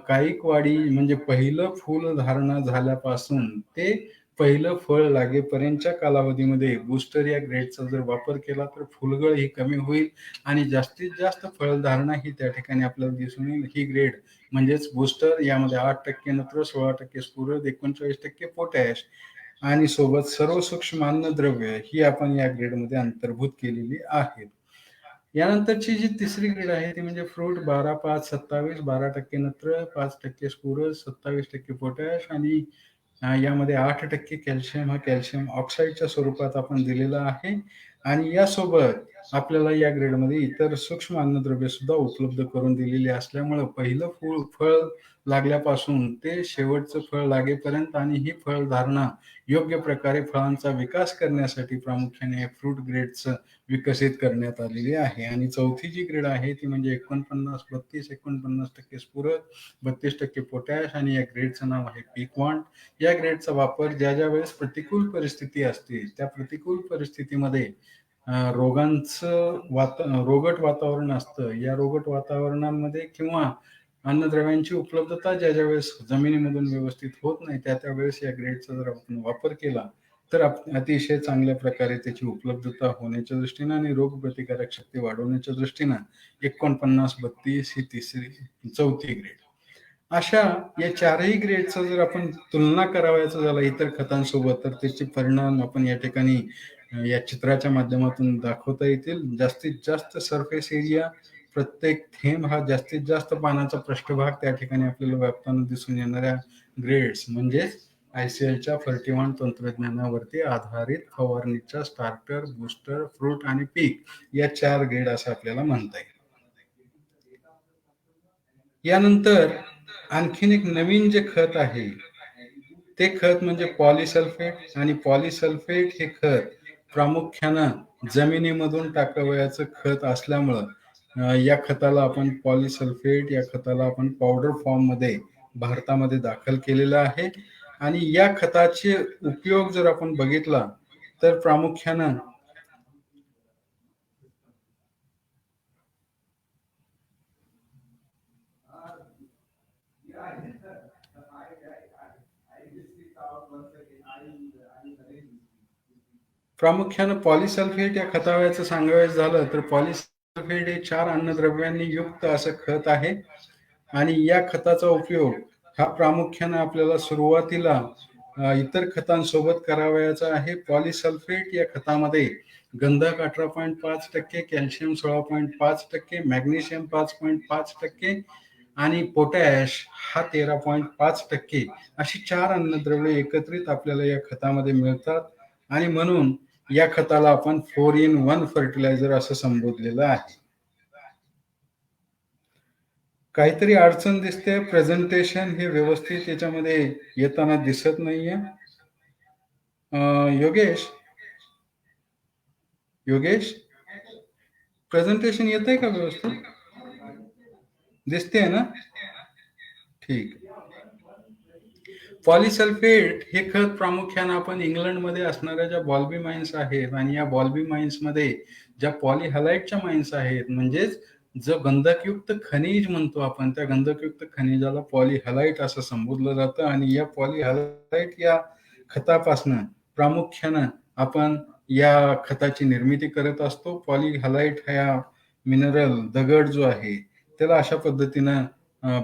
कायिक वाढी म्हणजे पहिलं फूल धारणा झाल्यापासून ते पहिलं फळ लागेपर्यंतच्या कालावधीमध्ये बूस्टर या ग्रेडचा जर वापर केला तर फुलगळ ही कमी होईल आणि जास्तीत जास्त फळधारणा ही त्या ठिकाणी आपल्याला दिसून येईल. ही ग्रेड म्हणजेच बूस्टर यामध्ये 8% नत्र, 16% स्फुरद, 39% पोटॅश आणि सोबत सर्व सूक्ष्म अन्नद्रव्य ही आपण या ग्रेडमध्ये अंतर्भूत केलेली आहेत. यानंतरची जी तिसरी ग्रेड आहे ती म्हणजे फ्रूट 12, 5, 27, 12% नत्र, 5% स्फुरद, 27% पोटॅश आणि यामध्ये 8% कॅल्शियम हा कॅल्शियम ऑक्साईडच्या स्वरूपात आपण दिलेला आहे आणि यासोबत आपल्याला या ग्रेडमध्ये इतर सूक्ष्म अन्नद्रव्य सुद्धा उपलब्ध करून दिलेली असल्यामुळं पहिलं फळ लागल्यापासून ते शेवटचं फळ लागेपर्यंत आणि ही फळधारणा योग्य प्रकारे फळांचा विकास करण्यासाठी प्रामुख्याने हे फ्रूट ग्रेडचं विकसित करण्यात आलेली आहे. आणि चौथी जी ग्रेड आहे ती म्हणजे 49, 32, 49% स्फुरद, 32% पोटॅश आणि या ग्रेडचं नाव आहे पीक-वॉन. या ग्रेडचा वापर ज्या वेळेस प्रतिकूल परिस्थिती असते त्या प्रतिकूल परिस्थितीमध्ये रोगांचं रोगट वातावरण असतं. या रोगट वातावरणामध्ये किंवा अन्नद्रव्यांची उपलब्धता ज्या वेळेस जमिनीमधून व्यवस्थित होत नाही त्या वेळेस या ग्रेडचा जर आपण वापर केला तर अतिशय चांगल्या प्रकारे त्याची उपलब्धता होण्याच्या दृष्टीनं आणि रोगप्रतिकारक शक्ती वाढवण्याच्या दृष्टीनं 49, 32 ही चौथी ग्रेड. अशा या चारही ग्रेडचा जर आपण तुलना करावयाचं झालं इतर खतांसोबत तर त्याचे परिणाम आपण या ठिकाणी या चित्राच्या माध्यमातून दाखवता येतील. जास्तीत जास्त सरफेस एरिया, प्रत्येक थेंब हा जास्तीत जास्त पानाचा पृष्ठभाग त्या ठिकाणी आपल्याला व्यापताना दिसून येणाऱ्या ग्रेड्स म्हणजेच आयसीएलच्या फर्टिवंट तंत्रज्ञानावरती आधारित फवारणीच्या स्टार्टर, बूस्टर, फ्रूट आणि पीक या 4 ग्रेड असं आपल्याला म्हणता येईल. यानंतर आणखीन एक नवीन जे खत आहे ते खत म्हणजे पॉलिसल्फेट आणि पॉलिसल्फेट हे खत प्रामुख्यानं जमिनीमधून टाकावयाचं खत असल्यामुळं या खताला आपण पॉलिसल्फेट या खताला आपण पावडर फॉर्म मध्ये भारतामध्ये दाखल केलेला आहे आणि या खताचे उपयोग जर आपण बघितला तर प्रामुख्यानं पॉलिसल्फेट या खतावयाचं सांगायचं झालं तर पॉलिसल्फेट हे 4 अन्नद्रव्यांनी युक्त असं खत आहे आणि या खताचा उपयोग हा प्रामुख्याने आपल्याला सुरुवातीला इतर खतांसोबत करावयाचा आहे. पॉलिसल्फेट या खतामध्ये गंधक 18.5%, कॅल्शियम 16.5%, मॅग्नेशियम 5.5% आणि पोटॅश हा 13.5% अशी 4 अन्नद्रव्ये एकत्रित आपल्याला या खतामध्ये मिळतात आणि म्हणून या खताला आपण 4-in-1 फर्टिलायझर असं संबोधलेलं आहे. काहीतरी अडचण दिसते, प्रेझेंटेशन हे व्यवस्थित याच्यामध्ये येताना दिसत नाहीये. योगेश योगेश प्रेझेंटेशन येतंय का व्यवस्थित? दिसते ना? ठीक. पॉलिसल्फेट हे खत प्रामुख्याने आपण इंग्लंडमध्ये असणाऱ्या ज्या बॉल्बी माइन्स आहेत आणि या बॉल्बी माइन्समध्ये ज्या पॉलीहलाइटच्या माइन्स आहेत म्हणजेच जो गंधकयुक्त खनिज म्हणतो आपण त्या गंधकयुक्त खनिजाला पॉलीहलाइट असं संबोधलं जातं आणि या पॉलीहलाइट या खतापासनं प्रामुख्यानं आपण या खताची निर्मिती करत असतो. पॉलीहलाइट हा मिनरल दगड जो आहे त्याला अशा पद्धतीनं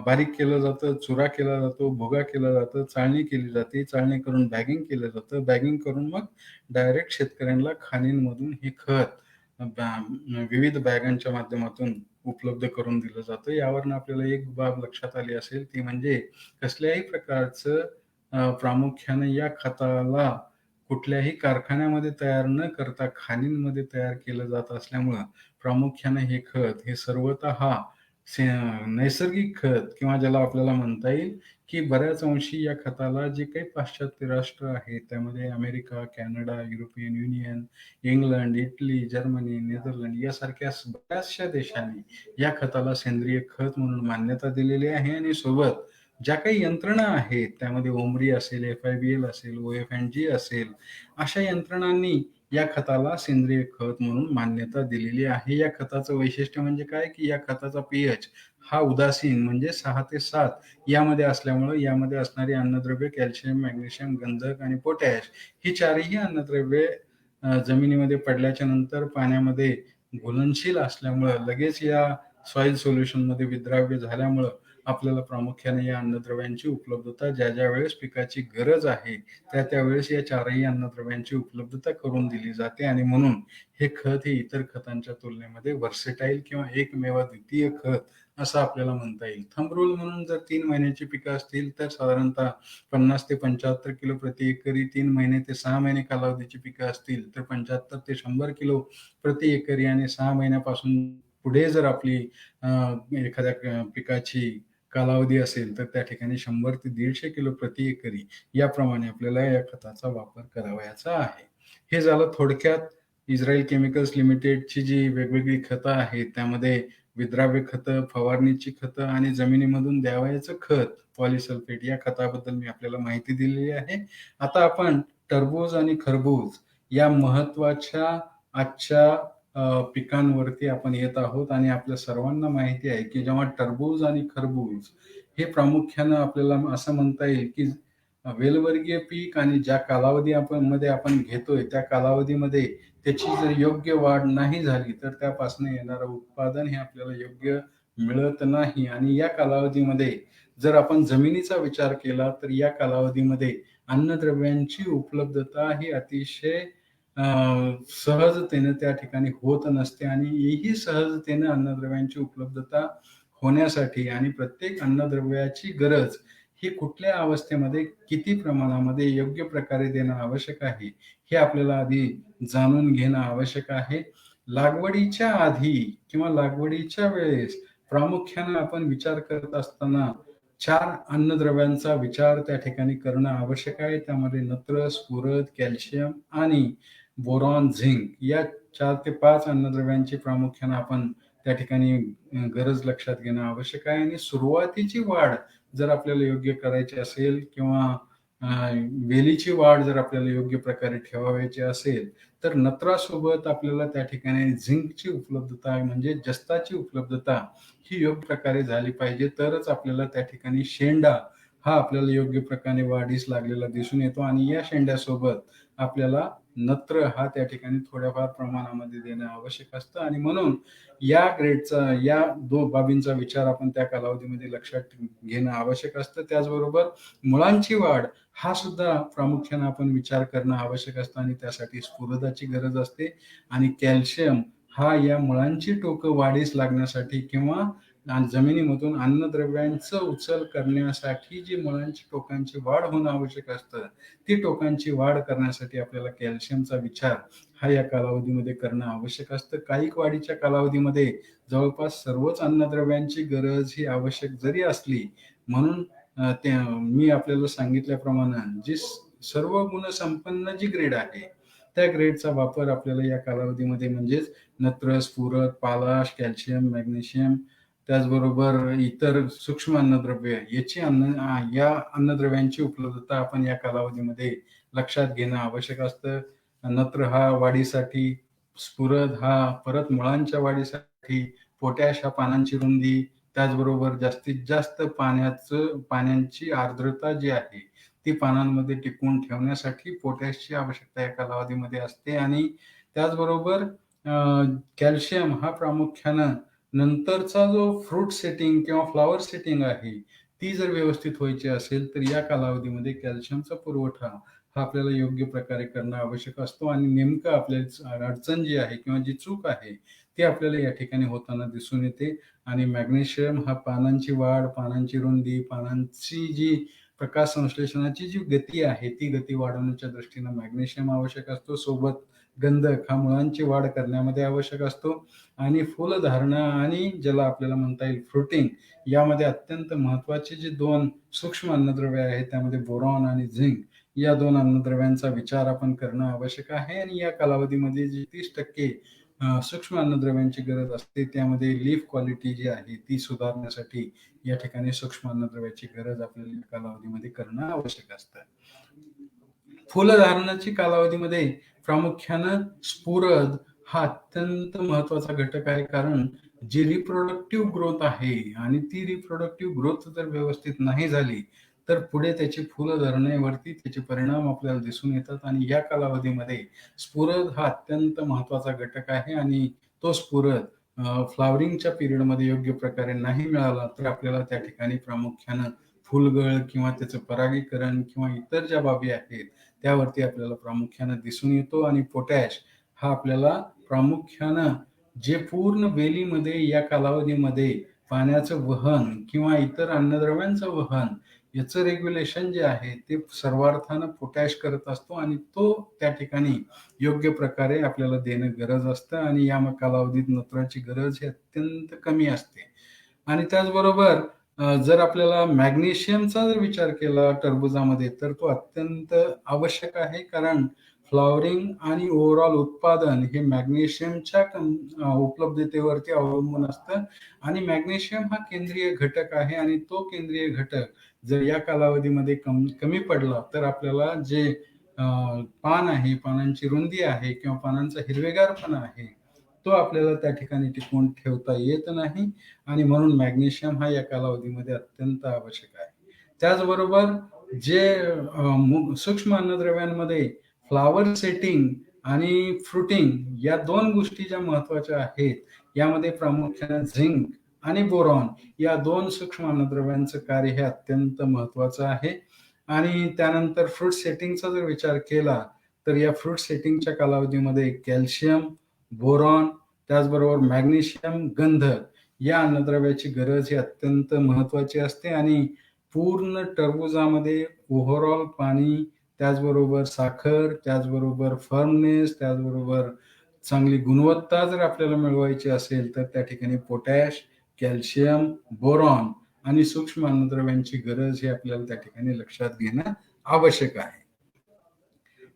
बारीक केलं जातं, चुरा केला जातो, भुगा केला जातो, चाळणी केली जाते, चाळणी करून बॅगिंग केलं जातं, बॅगिंग करून मग डायरेक्ट शेतकऱ्यांना खाणींमधून हे खत विविध बॅगांच्या माध्यमातून उपलब्ध करून दिलं जातं. यावरून आपल्याला एक बाब लक्षात आली असेल, ती म्हणजे कसल्याही प्रकारचं प्रामुख्याने या खताला कुठल्याही कारखान्यामध्ये तयार न करता खाणींमध्ये तयार केलं जात असल्यामुळं प्रामुख्याने हे खत हे सर्वतः से नैसर्गिक खत किंवा ज्याला आपल्याला म्हणता येईल, की बऱ्याच अंशी या खताला जे काही पाश्चात्य राष्ट्र आहेत, त्यामध्ये America, Canada, European union, England, Italy, Germany, Netherland यासारख्या बऱ्याचशा देशांनी या खताला सेंद्रिय खत म्हणून मान्यता दिलेली आहे आणि सोबत ज्या काही यंत्रणा आहेत, त्यामध्ये ओमरी असेल, FIBL असेल, OF&G असेल, अशा यंत्रणांनी या खताला सेंद्रिय खत म्हणून मान्यता दिलेली आहे. या खताचं वैशिष्ट्य म्हणजे काय, की या खताचा pH हा उदासीन म्हणजे 6 ते 7 यामध्ये असल्यामुळे यामध्ये असणारी अन्नद्रव्ये कॅल्शियम, मॅग्नेशियम, गंधक आणि पोटॅश ही चारही अन्नद्रव्ये जमिनीमध्ये पडल्याच्या नंतर पाण्यामध्ये घुलनशील असल्यामुळं लगेच या सॉइल सोल्युशनमध्ये विद्राव्य झाल्यामुळं आपल्याला प्रामुख्याने या अन्नद्रव्यांची उपलब्धता ज्या वेळेस पिकाची गरज आहे, त्यावेळेस या चारही अन्नद्रव्यांची उपलब्धता करून दिली जाते आणि म्हणून हे खत हे इतर खतांच्या तुलनेमध्ये व्हर्सेटाईल किंवा एकमेवाद्वितीय खत असं आपल्याला म्हणता येईल. थंब रूल म्हणून जर 3 महिन्याची पिकं असतील, तर साधारणतः 50 ते 75 किलो प्रति एकरी, 3 महिने ते 6 महिने कालावधीची पिकं असतील, तर 75 ते 100 किलो प्रति एकरी आणि 6 महिन्यापासून पुढे जर आपली एखाद्या पिकाची कालावधी असेल, तर त्या ठिकाणी 100 ते 150 किलो प्रति एकरी याप्रमाणे आपल्याला या खताचा वापर करावयाचा आहे. हे झालं थोडक्यात इस्रायल केमिकल्स लिमिटेडची जी वेगवेगळी खतं आहेत, त्यामध्ये विद्राव्य खतं, फवारणीची खतं आणि जमिनीमधून द्यावयाचं खत पॉलिसल्फेट या खताबद्दल मी आपल्याला माहिती दिलेली आहे. आता आपण टरबूज आणि खरबूज या महत्त्वाच्या आजच्या पिकांवरती आपण येत आहोत आणि आपल्या सर्वांना माहिती आहे, की जेव्हा टरबूज आणि खरबूज हे प्रामुख्यानं आपल्याला असं म्हणता येईल, की वेलवर्गीय पीक आणि ज्या कालावधी आपण घेतोय, त्या कालावधीमध्ये त्याची जर योग्य वाढ नाही झाली, तर त्यापासून येणारं उत्पादन हे आपल्याला योग्य मिळत नाही आणि या कालावधीमध्ये जर आपण जमिनीचा विचार केला, तर या कालावधीमध्ये अन्नद्रव्यांची उपलब्धता ही अतिशय अ, सहजतेने त्या ठिकाणी होत नसते आणि ही सहजतेने अन्नद्रव्यांची उपलब्धता होण्यासाठी आणि प्रत्येक अन्नद्रव्याची गरज ही कुठल्या अवस्थेमध्ये, किती प्रमाणामध्ये योग्य प्रकारे देणं आवश्यक आहे, हे आपल्याला आधी जाणून घेणं आवश्यक आहे. लागवडीच्या आधी किंवा लागवडीच्या वेळेस प्रामुख्याने आपण विचार करत असताना 4 अन्नद्रव्यांचा विचार त्या ठिकाणी करणं आवश्यक आहे. त्यामध्ये नत्र, स्फुरद, कॅल्शियम आणि बोरॉन, झिंक या 4 ते 5 अन्नद्रव्यांची प्रामुख्याने आपण त्या ठिकाणी गरज लक्षात घेणं आवश्यक आहे आणि सुरुवातीची वाढ जर आपल्याला योग्य करायची असेल किंवा वेलीची वाढ जर आपल्याला योग्य प्रकारे ठेवायची असेल, तर नत्रासोबत आपल्याला त्या ठिकाणी झिंकची उपलब्धता म्हणजे जस्ताची उपलब्धता ही योग्य प्रकारे झाली पाहिजे. तरच आपल्याला त्या ठिकाणी शेंडा हा आपल्याला योग्य प्रकारे वाढीस लागलेला दिसून येतो आणि या शेंड्यासोबत आपल्याला नत्र हा त्या ठिकाणी थोड्याफार प्रमाणामध्ये देणं आवश्यक असतं आणि म्हणून या ग्रेडचा या बाबींचा विचार आपण त्या कालावधीमध्ये लक्षात घेणं आवश्यक असतं. त्याचबरोबर मुळांची वाढ हा सुद्धा प्रामुख्याने आपण विचार करणं आवश्यक असतं आणि त्यासाठी स्फुरदाची गरज असते आणि कॅल्शियम हा या मुळांची टोकं वाढीस लागण्यासाठी किंवा जमिनीमधून अन्नद्रव्यांचं उचल करण्यासाठी जी मुळांची टोकांची वाढ होणं आवश्यक असतं, ती टोकांची वाढ करण्यासाठी आपल्याला कॅल्शियमचा विचार हा या कालावधीमध्ये करणं आवश्यक असतं. कायिक वाढीच्या कालावधीमध्ये जवळपास सर्वच अन्नद्रव्यांची गरज ही आवश्यक जरी असली, म्हणून ते मी आपल्याला सांगितल्याप्रमाणे जी सर्व गुणसंपन्न जी ग्रेड आहे, त्या ग्रेडचा वापर आपल्याला या कालावधीमध्ये म्हणजेच नत्र, स्फुरद, पालाश, कॅल्शियम, मॅग्नेशियम त्याचबरोबर इतर सूक्ष्म अन्नद्रव्य या अन्नद्रव्यांची उपलब्धता आपण या कालावधीमध्ये लक्षात घेणं आवश्यक असतं. नत्र हा वाढीसाठी, स्फुरद हा परत मुळांच्या वाढीसाठी, पोटॅश हा पानांची रुंदी, त्याचबरोबर जास्तीत जास्त पाण्याची आर्द्रता जी आहे, ती पानांमध्ये टिकवून ठेवण्यासाठी पोटॅशची आवश्यकता या कालावधीमध्ये असते आणि त्याचबरोबर कॅल्शियम हा प्रामुख्यानं नंतरचा जो फ्रूट सेटिंग किंवा फ्लॉवर सेटिंग आहे, ती जर व्यवस्थित व्हायची असेल, तर या कालावधीमध्ये कॅल्शियमचा पुरवठा हा आपल्याला योग्य प्रकारे करणं आवश्यक असतो आणि नेमकं आपल्या अडचण जी आहे किंवा जी चूक आहे, ते आपल्याला या ठिकाणी होताना दिसून येते. आणि मॅग्नेशियम हा पानांची वाढ, पानांची रुंदी, पानांची जी प्रकाश संश्लेषणाची जी गती आहे, ती गती वाढवण्याच्या दृष्टीनं मॅग्नेशियम आवश्यक असतो. सोबत गंधक हा मुळांची वाढ करण्यामध्ये आवश्यक असतो. आणि फुलधारणा आणि ज्याला आपल्याला म्हणता येईल फ्रुटिंग, यामध्ये अत्यंत महत्त्वाचे जे 2 सूक्ष्म अन्नद्रव्ये आहेत, त्यामध्ये बोरॉन आणि झिंक या 2 अन्नद्रव्यांचा विचार आपण करणं आवश्यक आहे. आणि या कालावधीमध्ये जी 30% सूक्ष्म अन्नद्रव्यांची गरज असते, त्यामध्ये लीफ क्वालिटी जी आहे ती सुधारण्यासाठी या ठिकाणी सूक्ष्म अन्नद्रव्याची गरज आपल्याला या कालावधीमध्ये करणं आवश्यक असतं. फुलधारणाची कालावधीमध्ये प्रामुख्यानं स्फुरद हा अत्यंत महत्वाचा घटक आहे. कारण जी रिप्रोडक्टिव्ह ग्रोथ आहे आणि ती रिप्रोडक्टिव्ह ग्रोथ जर व्यवस्थित नाही झाली, तर पुढे त्याची फुलधरणेवरती त्याचे परिणाम आपल्याला दिसून येतात. आणि या कालावधीमध्ये स्फुरद हा अत्यंत महत्वाचा घटक आहे. आणि तो स्फुरद फ्लॉवरिंगच्या पिरियडमध्ये योग्य प्रकारे नाही मिळाला, तर आपल्याला त्या ठिकाणी प्रामुख्यानं फुलगळ किंवा त्याचं परागीकरण किंवा इतर ज्या बाबी आहेत, त्यावरती आपल्याला प्रामुख्यानं दिसून येतो. आणि पोटॅश हा आपल्याला प्रामुख्यानं जे पूर्ण वेलीमध्ये या कालावधीमध्ये पाण्याचं वहन किंवा इतर अन्नद्रव्यांचं वहन याचं रेग्युलेशन जे आहे ते सर्वार्थानं पोटॅश करत असतो. आणि तो त्या ठिकाणी योग्य प्रकारे आपल्याला देणं गरज असतं. आणि या कालावधीत नत्राची गरज ही अत्यंत कमी असते. आणि त्याचबरोबर जर आपल्याला मॅग्नेशियमचा जर विचार केला टरबुजामध्ये, तर तो अत्यंत आवश्यक आहे. कारण फ्लॉवरिंग आणि ओव्हरऑल उत्पादन हे मॅग्नेशियमच्या उपलब्धतेवरती अवलंबून असतं. आणि मॅग्नेशियम हा केंद्रीय घटक आहे. आणि तो केंद्रीय घटक जर या कालावधीमध्ये कमी पडला, तर आपल्याला जे पान आहे, पानांची रुंदी आहे किंवा पानांचा हिरवेगारपणा आहे, तो आपल्याला त्या ठिकाणी टिकवून ठेवता येत नाही. आणि म्हणून मॅग्नेशियम हा या कालावधीमध्ये अत्यंत आवश्यक आहे. त्याचबरोबर जे सूक्ष्म अन्नद्रव्यांमध्ये फ्लॉवर सेटिंग आणि फ्रुटिंग या 2 गोष्टी ज्या महत्वाच्या आहेत, यामध्ये प्रामुख्याने झिंक आणि बोरॉन या 2 सूक्ष्म अन्नद्रव्यांचं कार्य हे अत्यंत महत्वाचं आहे. आणि त्यानंतर फ्रूट सेटिंगचा जर विचार केला, तर या फ्रूट सेटिंगच्या कालावधीमध्ये कॅल्शियम, बोरॉन, त्याचबरोबर मॅग्नेशियम, गंधक या अन्नद्रव्याची गरज ही अत्यंत महत्वाची असते. आणि पूर्ण टरबुजामध्ये ओव्हरऑल पाणी, त्याचबरोबर साखर, त्याचबरोबर फर्मनेस, त्याचबरोबर चांगली गुणवत्ता जर आपल्याला मिळवायची असेल, तर त्या ठिकाणी पोटॅश, कॅल्शियम, बोरॉन आणि सूक्ष्म अन्नद्रव्यांची गरज ही आपल्याला त्या ठिकाणी लक्षात घेणं आवश्यक आहे.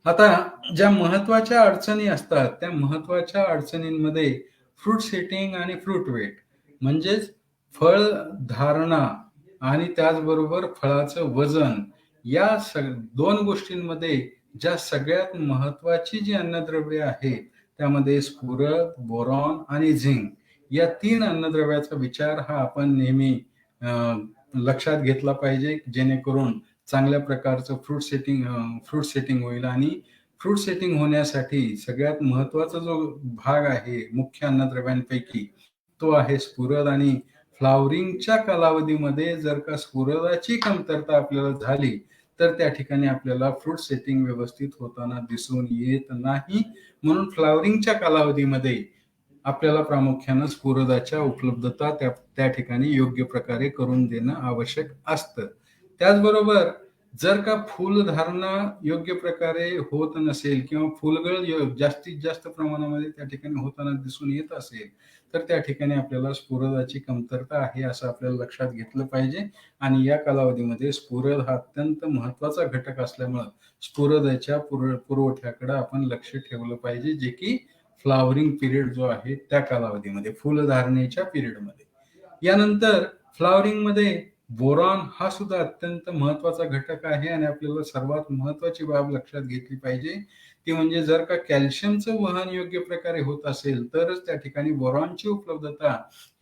आता ज्या महत्वाच्या अडचणी असतात, त्या महत्वाच्या अडचणींमध्ये फ्रूट सेटिंग आणि फ्रूट वेट म्हणजेच फळ धारणा आणि त्याचबरोबर फळाचं वजन या 2 गोष्टींमध्ये ज्या सगळ्यात महत्वाची जी अन्नद्रव्ये आहेत, त्यामध्ये स्फुरद, बोरॉन आणि झिंक या 3 अन्नद्रव्याचा विचार हा आपण नेहमी लक्षात घेतला पाहिजे, जेणेकरून चांगल्या प्रकारचं फ्रूट सेटिंग होईल. आणि फ्रूट सेटिंग होण्यासाठी सगळ्यात महत्वाचा जो भाग आहे मुख्य अन्नद्रव्यांपैकी, तो आहे स्फुरद. आणि फ्लॉवरिंगच्या कालावधीमध्ये जर का स्फुरदाची कमतरता आपल्याला झाली, तर त्या ठिकाणी आपल्याला फ्रूट सेटिंग व्यवस्थित होताना दिसून येत नाही. म्हणून फ्लॉवरिंगच्या कालावधीमध्ये आपल्याला प्रामुख्यानं स्फुरदाच्या उपलब्धता त्या ठिकाणी योग्य प्रकारे करून देणं आवश्यक असतं. त्याचबरोबर जर का फुलधारणा योग्य प्रकारे होत नसेल किंवा फुलगळ जास्तीत जास्त प्रमाणामध्ये त्या ठिकाणी होताना दिसून येत असेल, तर त्या ठिकाणी आपल्याला स्फुरदाची कमतरता आहे असं आपल्याला लक्षात घेतलं पाहिजे. आणि या कालावधीमध्ये स्फुरद हा अत्यंत महत्वाचा घटक असल्यामुळं स्फुरदाच्या पुरवठ्याकडे आपण लक्ष ठेवलं पाहिजे, जे की फ्लॉवरिंग पिरियड जो आहे त्या कालावधीमध्ये, फुलधारणेच्या पिरियडमध्ये. यानंतर फ्लॉवरिंगमध्ये बोरॉन हा सुद्धा अत्यंत महत्वाचा घटक आहे. आणि आपल्याला सर्वात महत्वाची बाब लक्षात घेतली पाहिजे, ती म्हणजे जर का कॅल्शियमचं वहन योग्य प्रकारे होत असेल, तरच त्या ठिकाणी बोरॉनची उपलब्धता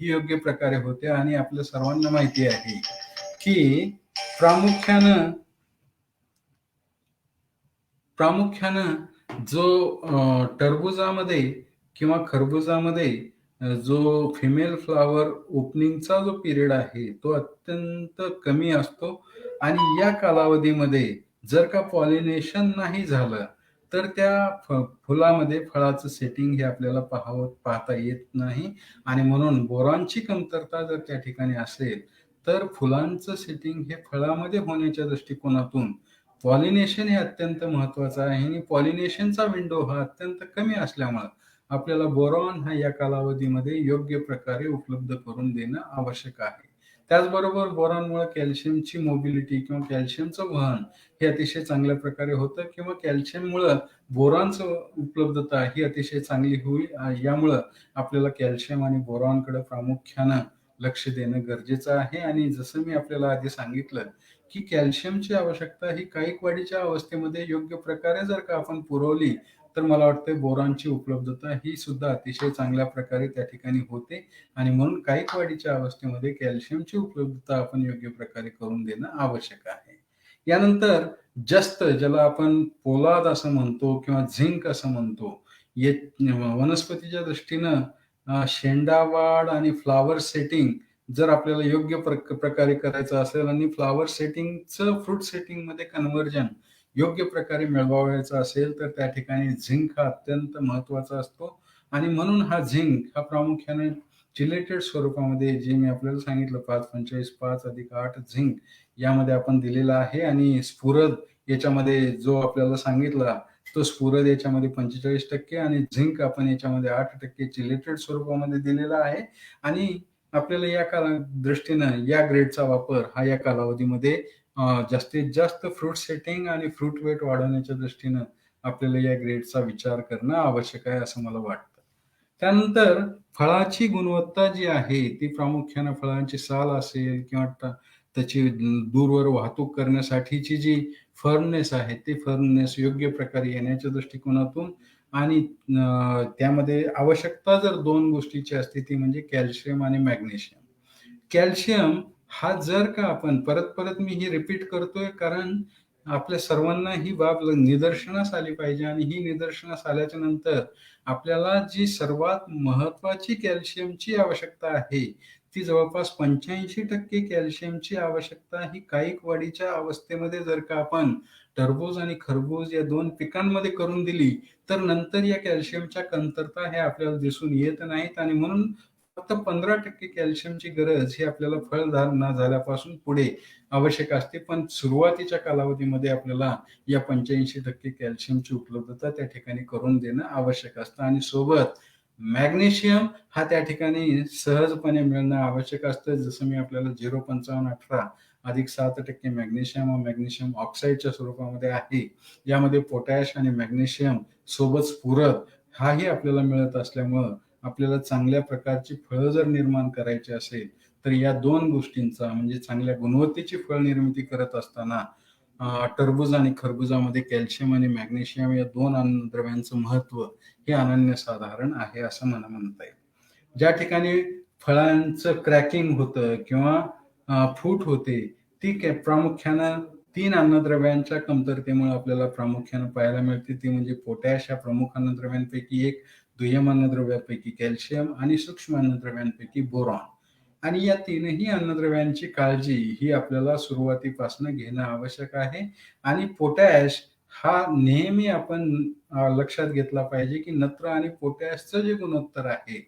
ही योग्य प्रकारे होते. आणि आपल्या सर्वांना माहिती आहे की प्रामुख्यानं जो टरबुजामध्ये किंवा खरबुजामध्ये जो फिमेल फ्लॉवर ओपनिंगचा जो पिरियड आहे, तो अत्यंत कमी असतो. आणि या कालावधीमध्ये जर का पॉलिनेशन नाही झालं, तर त्या फुलामध्ये फळाचं सेटिंग हे आपल्याला पाहता येत नाही आणि म्हणून बोरॉनची कमतरता जर त्या ठिकाणी असेल, तर फुलांचं सेटिंग हे फळामध्ये होण्याच्या दृष्टिकोनातून पॉलिनेशन हे अत्यंत महत्त्वाचं आहे आणि पॉलिनेशनचा विंडो हा अत्यंत कमी असल्यामुळं आपल्याला बोरॉन हा या कालावधीमध्ये योग्य प्रकारे उपलब्ध करून देणं आवश्यक आहे. त्याचबरोबर बोरॉनमुळे कॅल्शियमची मोबिलिटी किंवा कॅल्शियमचं वहन हे अतिशय चांगल्या प्रकारे होतं किंवा कॅल्शियममुळं बोरॉनचं उपलब्धता ही अतिशय चांगली होईल. यामुळं आपल्याला कॅल्शियम आणि बोरॉनकडे प्रामुख्यानं लक्ष देणं गरजेचं आहे आणि जसं मी आपल्याला आधी सांगितलं, की कॅल्शियमची आवश्यकता ही कायिक वाढीच्या अवस्थेमध्ये योग्य प्रकारे जर का आपण पुरवली, तर मला वाटतं बोरॉनची उपलब्धता ही सुद्धा अतिशय चांगल्या प्रकारे त्या ठिकाणी होते आणि म्हणून कायिक वाढीच्या अवस्थेमध्ये कॅल्शियमची उपलब्धता आपण योग्य प्रकारे करून देणं आवश्यक आहे. यानंतर जस्त ज्याला आपण पोलाद असं म्हणतो किंवा झिंक असं म्हणतो. ये वनस्पतीच्या दृष्टीनं शेंडावाढ आणि फ्लॉवर सेटिंग जर आपल्याला योग्य प्रकारे करायचं असेल आणि फ्लॉवर सेटिंगचं फ्रूट सेटिंगमध्ये कन्व्हर्जन योग्य प्रकारे मिळवायचं असेल, तर त्या ठिकाणी झिंक हा अत्यंत महत्त्वाचा असतो आणि म्हणून हा झिंक हा प्रामुख्याने चिलेटेड स्वरूपामध्ये जे मी आपल्याला सांगितलं 5-25, 5+8 झिंक यामध्ये आपण दिलेला आहे आणि स्फुरद याच्यामध्ये जो आपल्याला सांगितला, तो स्फुरद याच्यामध्ये 45% आणि झिंक आपण याच्यामध्ये 8% चिलेटेड स्वरूपामध्ये दिलेला आहे आणि आपल्याला या दृष्टीनं या ग्रेडचा वापर हा या कालावधीमध्ये जास्तीत जास्त फ्रूट सेटिंग आणि फ्रूट वेट वाढवण्याच्या दृष्टीनं आपल्याला या ग्रेडचा विचार करणं आवश्यक आहे, असं मला वाटतं. त्यानंतर फळाची गुणवत्ता जी आहे, ती प्रामुख्यानं फळांची साल असेल किंवा त्याची दूरवर वाहतूक करण्यासाठीची जी फर्मनेस आहे, ती फर्मनेस योग्य प्रकारे येण्याच्या दृष्टिकोनातून आणि त्यामध्ये आवश्यकता जर 2 गोष्टीची असते, ती म्हणजे कॅल्शियम आणि मॅग्नेशियम. कॅल्शियम हा जर का आपण परत-परत मी ही रिपीट करतोय कारण आपल्या सर्वांना ही बाब निदर्शनास आली पाहिजे आणि ही निदर्शनास आल्याच्या नंतर आपल्याला जी सर्वात महत्त्वाची कॅल्शियमची आवश्यकता आहे, ती जवळपास 85% कॅल्शियमची आवश्यकता ही कायिक वाढीच्या अवस्थेमध्ये जर का आपण टरबूज आणि खरबूज या 2 पिकांमध्ये करून दिली, तर नंतर या कॅल्शियमच्या कमतरता हे आपल्याला दिसून येत नाहीत आणि म्हणून फक्त 15% कॅल्शियमची गरज ही आपल्याला फळधारणा झाल्यापासून पुढे आवश्यक असते. पण सुरुवातीच्या कालावधीमध्ये आपल्याला या 85% कॅल्शियमची उपलब्धता त्या ठिकाणी करून देणं आवश्यक असतं आणि सोबत मॅग्नेशियम हा त्या ठिकाणी सहजपणे मिळणं आवश्यक असतं. जसं मी आपल्याला 0.5518 अधिक 7% मॅग्नेशियम व मॅग्नेशियम ऑक्साईडच्या स्वरूपामध्ये आहे. यामध्ये पोटॅश आणि मॅग्नेशियम सोबत स्फुरद हाही आपल्याला मिळत असल्यामुळं आपल्याला चांगल्या प्रकारची फळं जर निर्माण करायची असेल, तर या 2 गोष्टींचा म्हणजे चांगल्या गुणवत्तेची फळ निर्मिती करत असताना टरबूज आणि खरबुजामध्ये कॅल्शियम आणि मॅग्नेशियम या 2 अन्नद्रव्यांचं महत्त्व हे अनन्यसाधारण आहे असं मला म्हणता येईल. ज्या ठिकाणी फळांचं क्रॅकिंग होतं किंवा फूट होते, ती प्रामुख्यानं 3 अन्नद्रव्यांच्या कमतरतेमुळे आपल्याला प्रामुख्यानं पाहायला मिळते. ती म्हणजे पोटॅश या प्रमुख अन्नद्रव्यांपैकी एक, दुय्यम अन्नद्रव्यापैकी कॅल्शियम आणि सूक्ष्म अन्नद्रव्यांपैकी बोरॉन. आणि या तीनही अन्नद्रव्यांची काळजी ही आपल्याला सुरुवातीपासून घेणं आवश्यक आहे आणि पोटॅश हा नेहमी आपण लक्षात घेतला पाहिजे, की नत्र आणि पोटॅशचं जे गुणोत्तर आहे,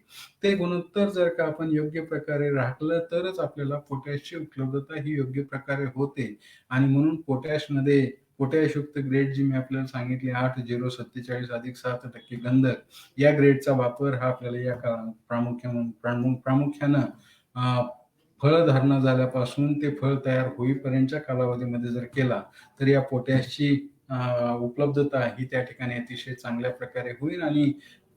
ते गुणोत्तर जर का आपण योग्य प्रकारे राखलं, तरच आपल्याला पोटॅशची उपलब्धता ही योग्य प्रकारे होते आणि म्हणून पोटॅशमध्ये पोटॅशयुक्त ग्रेड जी मी आपल्याला सांगितली 8,047 अधिक 7% गंधक या ग्रेडचा वापर हा आपल्याला या प्रामुख्यानं फळधारणा झाल्यापासून ते फळ तयार होईपर्यंतच्या कालावधीमध्ये जर केला, तर या पोटॅशची उपलब्धता ही त्या ठिकाणी अतिशय चांगल्या प्रकारे होईल आणि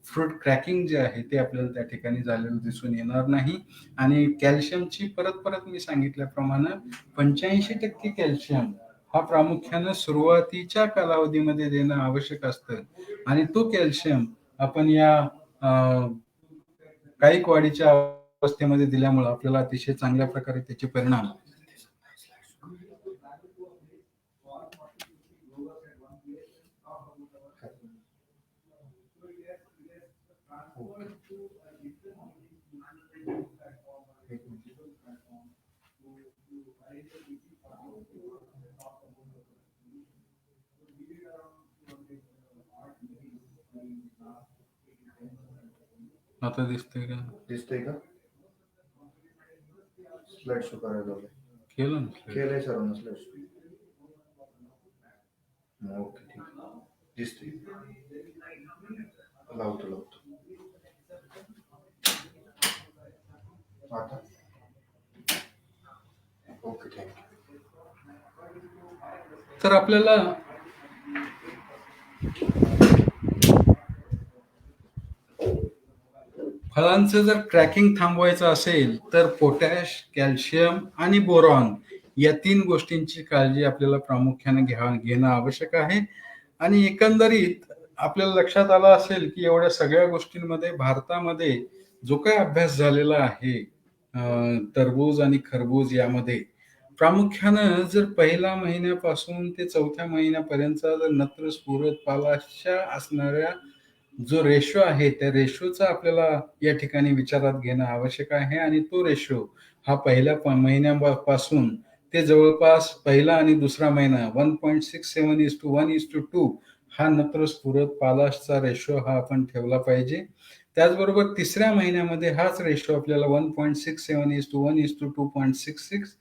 फ्रूट क्रॅकिंग जे आहे ते आपल्याला त्या ठिकाणी झालेलं दिसून येणार नाही आणि कॅल्शियमची परत मी सांगितल्याप्रमाणे 85% कॅल्शियम हा प्रामुख्यानं सुरुवातीच्या कालावधीमध्ये देणं आवश्यक असतं आणि तो कॅल्शियम आपण या कायिक वाढीच्या अवस्थेमध्ये दिल्यामुळं आपल्याला अतिशय चांगल्या प्रकारे त्याचे परिणाम आता दिसतंय का? दिसतंय का? स्लाइड शो करायला लावलंय. केलं ना slide. केलंय सर्वांना स्लाइड शो. ओके, ठीक आहे. दिसतंय. लावतो. आता ओके, थँक्यू. तर आपल्याला फळांचं जर क्रॅकिंग थांबवायचं असेल तर पोटॅश, कॅल्शियम आणि बोरॉन या 3 गोष्टींची काळजी आपल्याला प्रामुख्याने घेणं आवश्यक आहे. आणि एकंदरीत आपल्याला लक्षात आलं असेल की एवढ्या सगळ्या गोष्टींमध्ये भारतामध्ये जो काही अभ्यास झालेला आहे टरबूज आणि खरबूज यामध्ये प्रामुख्यानं जर पहिल्या महिन्यापासून ते 4थ्या महिन्यापर्यंतचा जर नत्र, स्फुरद, पालाशच्या असणाऱ्या जो रेशो आहे त्या रेशोचा आपल्याला या ठिकाणी विचारात घेणं आवश्यक आहे. आणि तो रेशो हा पहिल्या महिन्यापासून ते जवळपास पहिला आणि दुसरा महिना 1.67:1:2 हा नत्र, स्फुरद, पालाशचा रेशो हा आपण ठेवला पाहिजे. त्याचबरोबर तिसऱ्या महिन्यामध्ये हाच रेशो आपल्याला 1.67:1:2.66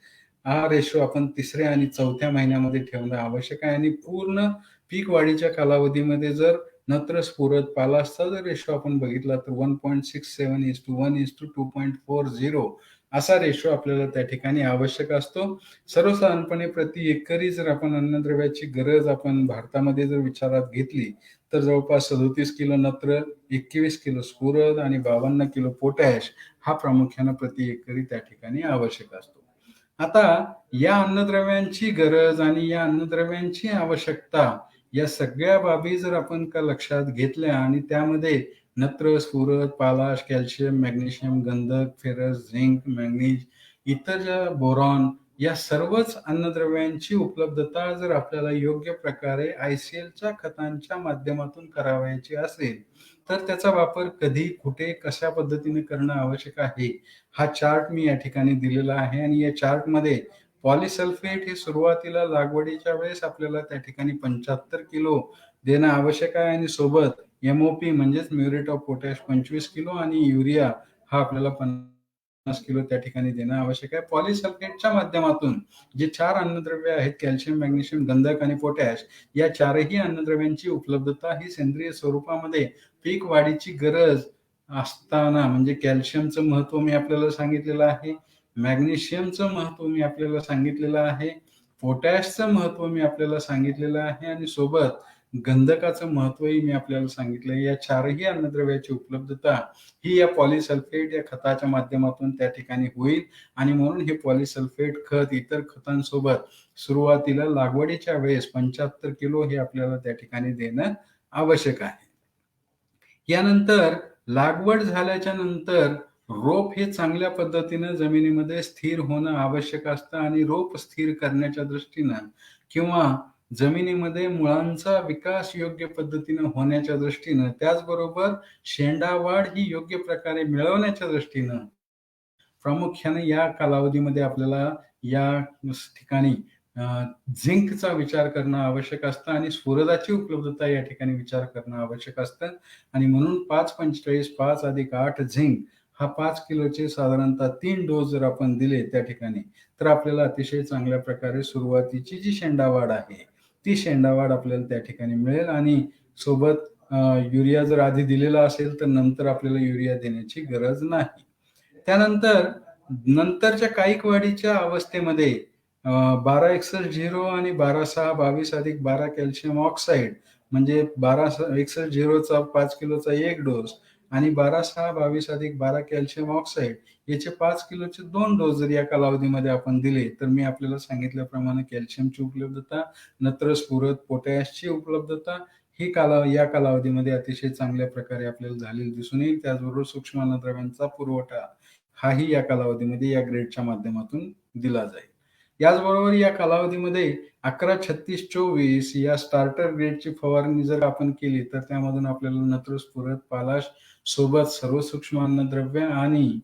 हा रेशो आपण तिसऱ्या आणि 4थ्या महिन्यामध्ये ठेवणं आवश्यक आहे. आणि पूर्ण पीक वाढीच्या कालावधीमध्ये जर नत्र, स्फुरद, पालाशचा जर रेशो आपण बघितला तर 1.67:1:2.40 असा रेशो आपल्याला त्या ठिकाणी आवश्यक असतो. सर्वसाधारणपणे प्रति एकरी जर आपण अन्नद्रव्याची गरज आपण भारतामध्ये जर विचारात घेतली तर जवळपास 37 किलो नत्र, 21 किलो स्फुरद आणि 52 किलो पोटॅश हा प्रामुख्याने प्रति एकरी त्या ठिकाणी आवश्यक असतो. आता या अन्नद्रव्यांची गरज आणि या अन्नद्रव्यांची आवश्यकता या सगळ्या बाबी जर आपण का लक्षात घेतल्या आणि त्यामध्ये नत्र, स्फुरद, पालाश, कॅल्शियम, मॅग्नेशियम, गंधक, फेरस, झिंक, मॅंगनीज, इतर ज्या बोरॉन या सर्वच अन्नद्रव्यांची उपलब्धता जर आपल्याला योग्य प्रकारे ICLच्या खतांच्या माध्यमातून करावयाची असेल तर त्याचा वापर कधी, कुठे, कशा पद्धतीने करणं आवश्यक आहे हा चार्ट मी या ठिकाणी दिलेला आहे. आणि या चार्टमध्ये पॉलिसल्फेट हे सुरुवातीला लागवडीच्या वेळेस आपल्याला त्या ठिकाणी 75 किलो देणं आवश्यक आहे आणि सोबत MOP म्हणजेच म्युरेट ऑफ पोटॅश 25 किलो आणि युरिया हा आपल्याला 50 किलो त्या ठिकाणी देणं आवश्यक आहे. पॉलिसल्फेटच्या माध्यमातून जे 4 अन्नद्रव्य आहेत कॅल्शियम, मॅग्नेशियम, गंधक आणि पोटॅश या 4ही अन्नद्रव्यांची उपलब्धता ही सेंद्रिय स्वरूपामध्ये पीक वाढीची गरज असताना म्हणजे कॅल्शियमचं महत्व मी आपल्याला सांगितलेलं आहे, मॅग्नेशियमचं महत्व मी आपल्याला सांगितलेलं आहे, पोटॅशचं महत्व मी आपल्याला सांगितलेलं आहे आणि सोबत गंधकाचं महत्वही मी आपल्याला सांगितलं. या 4ही अन्नद्रव्याची उपलब्धता ही या पॉलिसल्फेट या खताच्या माध्यमातून त्या ठिकाणी होईल. आणि म्हणून हे पॉलिसल्फेट खत इतर खतांसोबत सुरुवातीला लागवडीच्या वेळेस 75 किलो हे आपल्याला त्या ठिकाणी देणं आवश्यक आहे. यानंतर लागवड झाल्याच्या नंतर रोप हे चांगल्या पद्धतीनं जमिनीमध्ये स्थिर होणं आवश्यक असतं आणि रोप स्थिर करण्याच्या दृष्टीनं किंवा जमिनीमध्ये मुळांचा विकास योग्य पद्धतीनं होण्याच्या दृष्टीनं त्याचबरोबर शेंडावाढ ही योग्य प्रकारे मिळवण्याच्या दृष्टीनं प्रामुख्याने या कालावधीमध्ये आपल्याला या ठिकाणी झिंकचा विचार करणं आवश्यक असतं आणि स्फुरदाची उपलब्धता या ठिकाणी विचार करणं आवश्यक असतं. आणि म्हणून 5:45 5+8 झिंक हा 5 किलोचे साधारणतः 3 डोस जर आपण दिले त्या ठिकाणी तर आपल्याला अतिशय चांगल्या प्रकारे सुरुवातीची जी शेंडावाढ आहे ती शेंडावाढ आपल्याला त्या ठिकाणी मिळेल. आणि सोबत युरिया जर आधी दिलेला असेल तर नंतर आपल्याला युरिया देण्याची गरज नाही. त्यानंतर नंतरच्या कायिक वाढीच्या अवस्थेमध्ये 12:61:0 आणि 12:6:22+12 कॅल्शियम ऑक्साईड म्हणजे 12:61:0चा 5 किलोचा 1 डोस आणि 12:6:22+12 कॅल्शियम ऑक्साईड याचे 5 किलोचे 2 डोस जर या कालावधीमध्ये आपण दिले तर मी आपल्याला सांगितल्याप्रमाणे कॅल्शियमची उपलब्धता, नत्र, स्फुरद, पोटॅशची उपलब्धता ही या कालावधीमध्ये अतिशय चांगल्या प्रकारे आपल्याला झालेली दिसून येईल. त्याचबरोबर सूक्ष्म अन्नद्रव्यांचा पुरवठा हाही या कालावधीमध्ये या ग्रेडच्या माध्यमातून दिला जाईल. याचबरोबर या कालावधीमध्ये 11:36:24 या स्टार्टर ग्रेडची फवारणी जर आपण केली तर त्यामधून आपल्याला नत्र, स्फुरद, पालाश सोबत सर्व सूक्ष्म अन्नद्रव्य आणि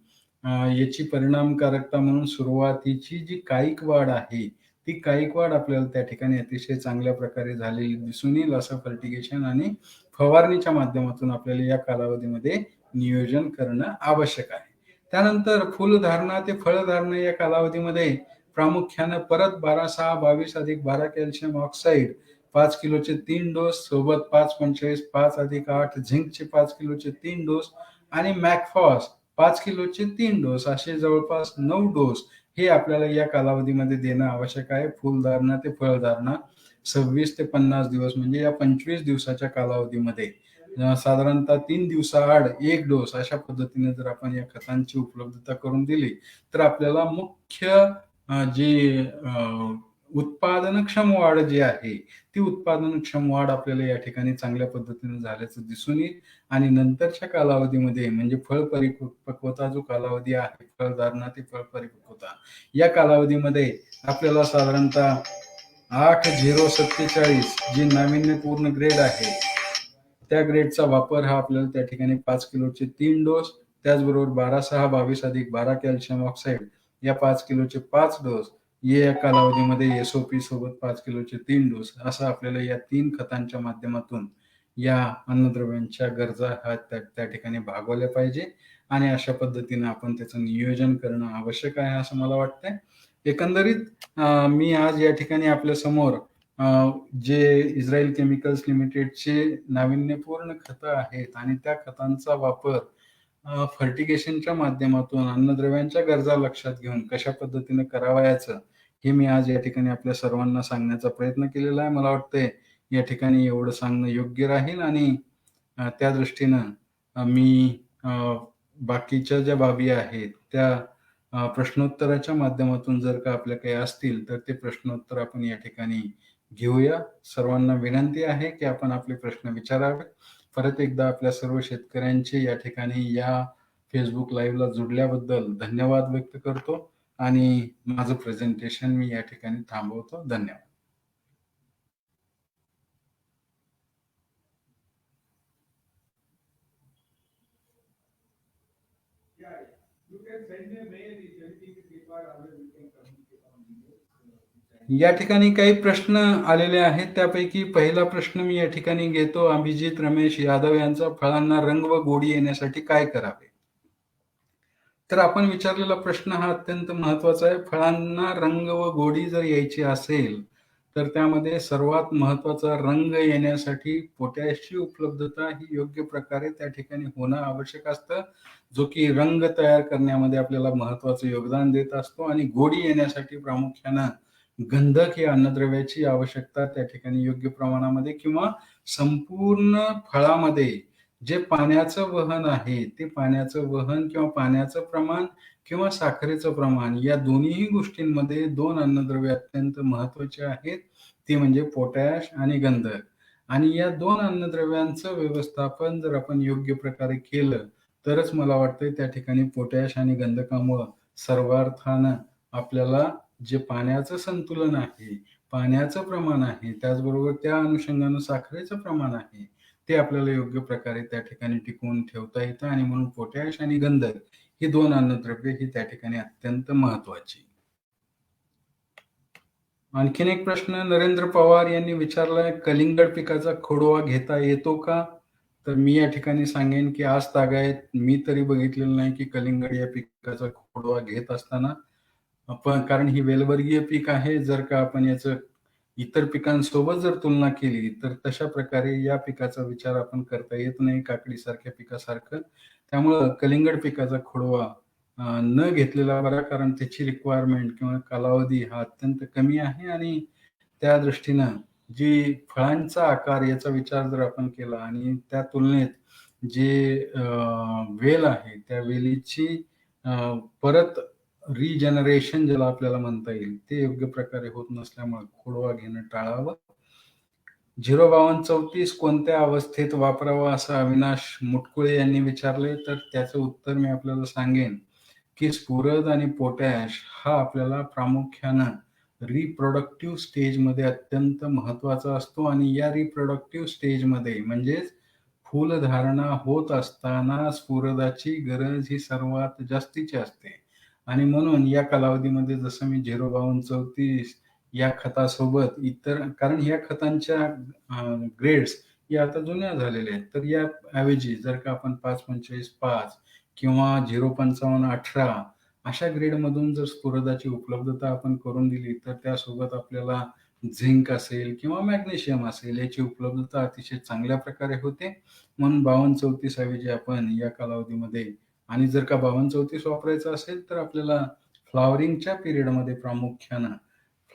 याची परिणामकारकता म्हणून सुरुवातीची जी कायिक वाढ आहे ती कायिक वाढ आपल्याला त्या ठिकाणी अतिशय चांगल्या प्रकारे झालेली दिसून येईल. असं फर्टिगेशन आणि फवारणीच्या माध्यमातून आपल्याला या कालावधीमध्ये नियोजन करणं आवश्यक आहे. त्यानंतर फुलधारणा ते फळधारणा या कालावधीमध्ये प्रामुख्यानं परत 12-6-22 अधिक 12 कॅल्शियम ऑक्साईड 5 किलोचे 3 डोस सोबत 5-25 5 अधिक 8 झिंकचे 5 किलोचे 3 डोस आणि मॅकफॉस 5 किलोचे 3 डोस असे जवळपास 9 डोस हे आपल्याला या कालावधीमध्ये देणं आवश्यक आहे. फुलधारणा ते फळधारणा 26 ते 50 दिवस म्हणजे या 25 दिवसाच्या कालावधीमध्ये साधारणतः 3 दिवसाआड 1 डोस अशा पद्धतीने जर आपण या खतांची उपलब्धता करून दिली तर आपल्याला मुख्य जी उत्पादनक्षम वाढ जी आहे ती उत्पादनक्षम वाढ आपल्याला या ठिकाणी चांगल्या पद्धतीने झाल्याचं दिसून येईल आणि नंतरच्या कालावधीमध्ये म्हणजे फळ परिपक्वता जो कालावधी आहे फळधारणा ते फळ परिपक्वता या कालावधीमध्ये आपल्याला साधारणतः 8047 जी नाविन्यपूर्ण ग्रेड आहे त्या ग्रेडचा वापर हा आपल्याला त्या ठिकाणी 5 किलोचे 3 डोस त्याचबरोबर 12-6-22 अधिक 12 कॅल्शियम ऑक्साईड या 5 किलोचे 5 डोस या कालावधीमध्ये एसओपी सोबत 5 किलोचे 3 डोस असं आपल्याला या 3 खतांच्या माध्यमातून या अन्नद्रव्यांच्या गरजा ह्या त्या ठिकाणी भागवल्या पाहिजे आणि अशा पद्धतीने आपण त्याचं नियोजन करणं आवश्यक आहे असं मला वाटतंय. एकंदरीत मी आज या ठिकाणी आपल्या समोर जे इस्रायल केमिकल्स लिमिटेडचे नाविन्यपूर्ण खतं आहेत आणि त्या खतांचा वापर फर्टिगेशनच्या माध्यमातून अन्नद्रव्यांच्या गरजा लक्षात घेऊन कशा पद्धतीने करावयाचं हे मी आज या ठिकाणी आपल्या सर्वांना सांगण्याचा प्रयत्न केलेला आहे. मला वाटतंय या ठिकाणी एवढं सांगणं योग्य राहील आणि त्या दृष्टीनं मी बाकीच्या ज्या बाबी आहेत त्या प्रश्नोत्तराच्या माध्यमातून जर का आपल्या काही असतील तर ते प्रश्नोत्तर आपण या ठिकाणी घेऊया. सर्वांना विनंती आहे की आपण आपले प्रश्न विचारावे. परत एकदा आपल्या सर्व शेतकऱ्यांचे या ठिकाणी या फेसबुक लाईव्हला जुडल्याबद्दल धन्यवाद व्यक्त करतो आणि माझं प्रेझेंटेशन मी या ठिकाणी थांबवतो. धन्यवाद. या ठिकाणी काही प्रश्न आलेले आहेत त्यापैकी पहिला प्रश्न मी या ठिकाणी घेतो. अभिजित रमेश यादव यांचा फळांना रंग व गोडी येण्यासाठी काय करावे? तर आपण विचारलेला प्रश्न हा अत्यंत महत्वाचा आहे. फळांना रंग व गोडी जर यायची असेल तर त्यामध्ये सर्वात महत्वाचा रंग येण्यासाठी पोटॅशची उपलब्धता ही योग्य प्रकारे त्या ठिकाणी होणं आवश्यक असतं जो की रंग तयार करण्यामध्ये आपल्याला महत्वाचं योगदान देत असतो आणि गोडी येण्यासाठी प्रामुख्यानं गंधक या अन्नद्रव्याची आवश्यकता त्या ठिकाणी योग्य प्रमाणामध्ये किंवा संपूर्ण फळामध्ये जे पाण्याचं वहन आहे ते पाण्याचं वहन किंवा पाण्याचं प्रमाण किंवा साखरेचं प्रमाण या दोन्ही गोष्टींमध्ये 2 अन्नद्रव्ये अत्यंत महत्वाची आहेत ती म्हणजे पोटॅश आणि गंधक आणि या 2 अन्नद्रव्यांचं व्यवस्थापन जर आपण योग्य प्रकारे केलं तरच मला वाटतंय त्या ठिकाणी पोटॅश आणि गंधकामुळं सर्वार्थानं आपल्याला जे पाण्याचं संतुलन आहे पाण्याचं प्रमाण आहे त्याचबरोबर त्या अनुषंगानं साखरेचं प्रमाण आहे ते आपल्याला योग्य प्रकारे त्या ठिकाणी टिकवून ठेवता येतं आणि म्हणून पोटॅश आणि गंधक ही 2 अन्नद्रव्ये ही त्या ठिकाणी अत्यंत महत्वाची. आणखीन एक प्रश्न नरेंद्र पवार यांनी विचारलाय कलिंगड पिकाचा खोडवा घेता येतो का? तर मी या ठिकाणी सांगेन की आज तागायत मी तरी बघितलेलं नाही की कलिंगड या पिकाचा खोडवा घेत असताना आपण कारण ही वेलवर्गीय पीक आहे जर का आपण याचं इतर पिकांसोबत जर तुलना केली तर तशा प्रकारे या पिकाचा विचार आपण करता येत नाही काकडीसारख्या पिकासारखं त्यामुळं कलिंगड पिकाचा खोडवा न घेतलेला बरा कारण त्याची रिक्वायरमेंट किंवा कालावधी हा अत्यंत कमी आहे आणि त्या दृष्टीनं जी फळांचा आकार याचा विचार जर आपण केला आणि त्या तुलनेत जे वेल आहे त्या वेलीची परत रिजनरेशन ज्याला आपल्याला म्हणता येईल ते योग्य प्रकारे होत नसल्यामुळे खोडवा घेणं टाळावं. 05234 कोणत्या अवस्थेत वापरावा असं अविनाश मुटकुळे यांनी विचारले तर त्याचं उत्तर मी आपल्याला सांगेन की स्फुरद आणि पोटॅश हा आपल्याला प्रामुख्यानं रिप्रोडक्टिव्ह स्टेजमध्ये अत्यंत महत्वाचा असतो आणि या रिप्रोडक्टिव्ह स्टेजमध्ये म्हणजेच फुलधारणा होत असताना स्फुरदाची गरज ही सर्वात जास्तीची असते आणि म्हणून या कालावधीमध्ये जसं मी 05234 या खतासोबत इतर कारण या खतांच्या ग्रेड्स या आता जुन्या झालेल्या आहेत. तर या ऐवजी जर का आपण 5.45-5 किंवा 0.55-18 अशा ग्रेडमधून जर स्फुरदाची उपलब्धता आपण करून दिली, तर त्यासोबत आपल्याला झिंक असेल किंवा मॅग्नेशियम असेल याची उपलब्धता अतिशय चांगल्या प्रकारे होते. म्हणून 52-34 ऐवजी आपण या कालावधीमध्ये आणि जर का 52-34 वापरायचं असेल, तर आपल्याला फ्लॉवरिंगच्या पिरियडमध्ये प्रामुख्यानं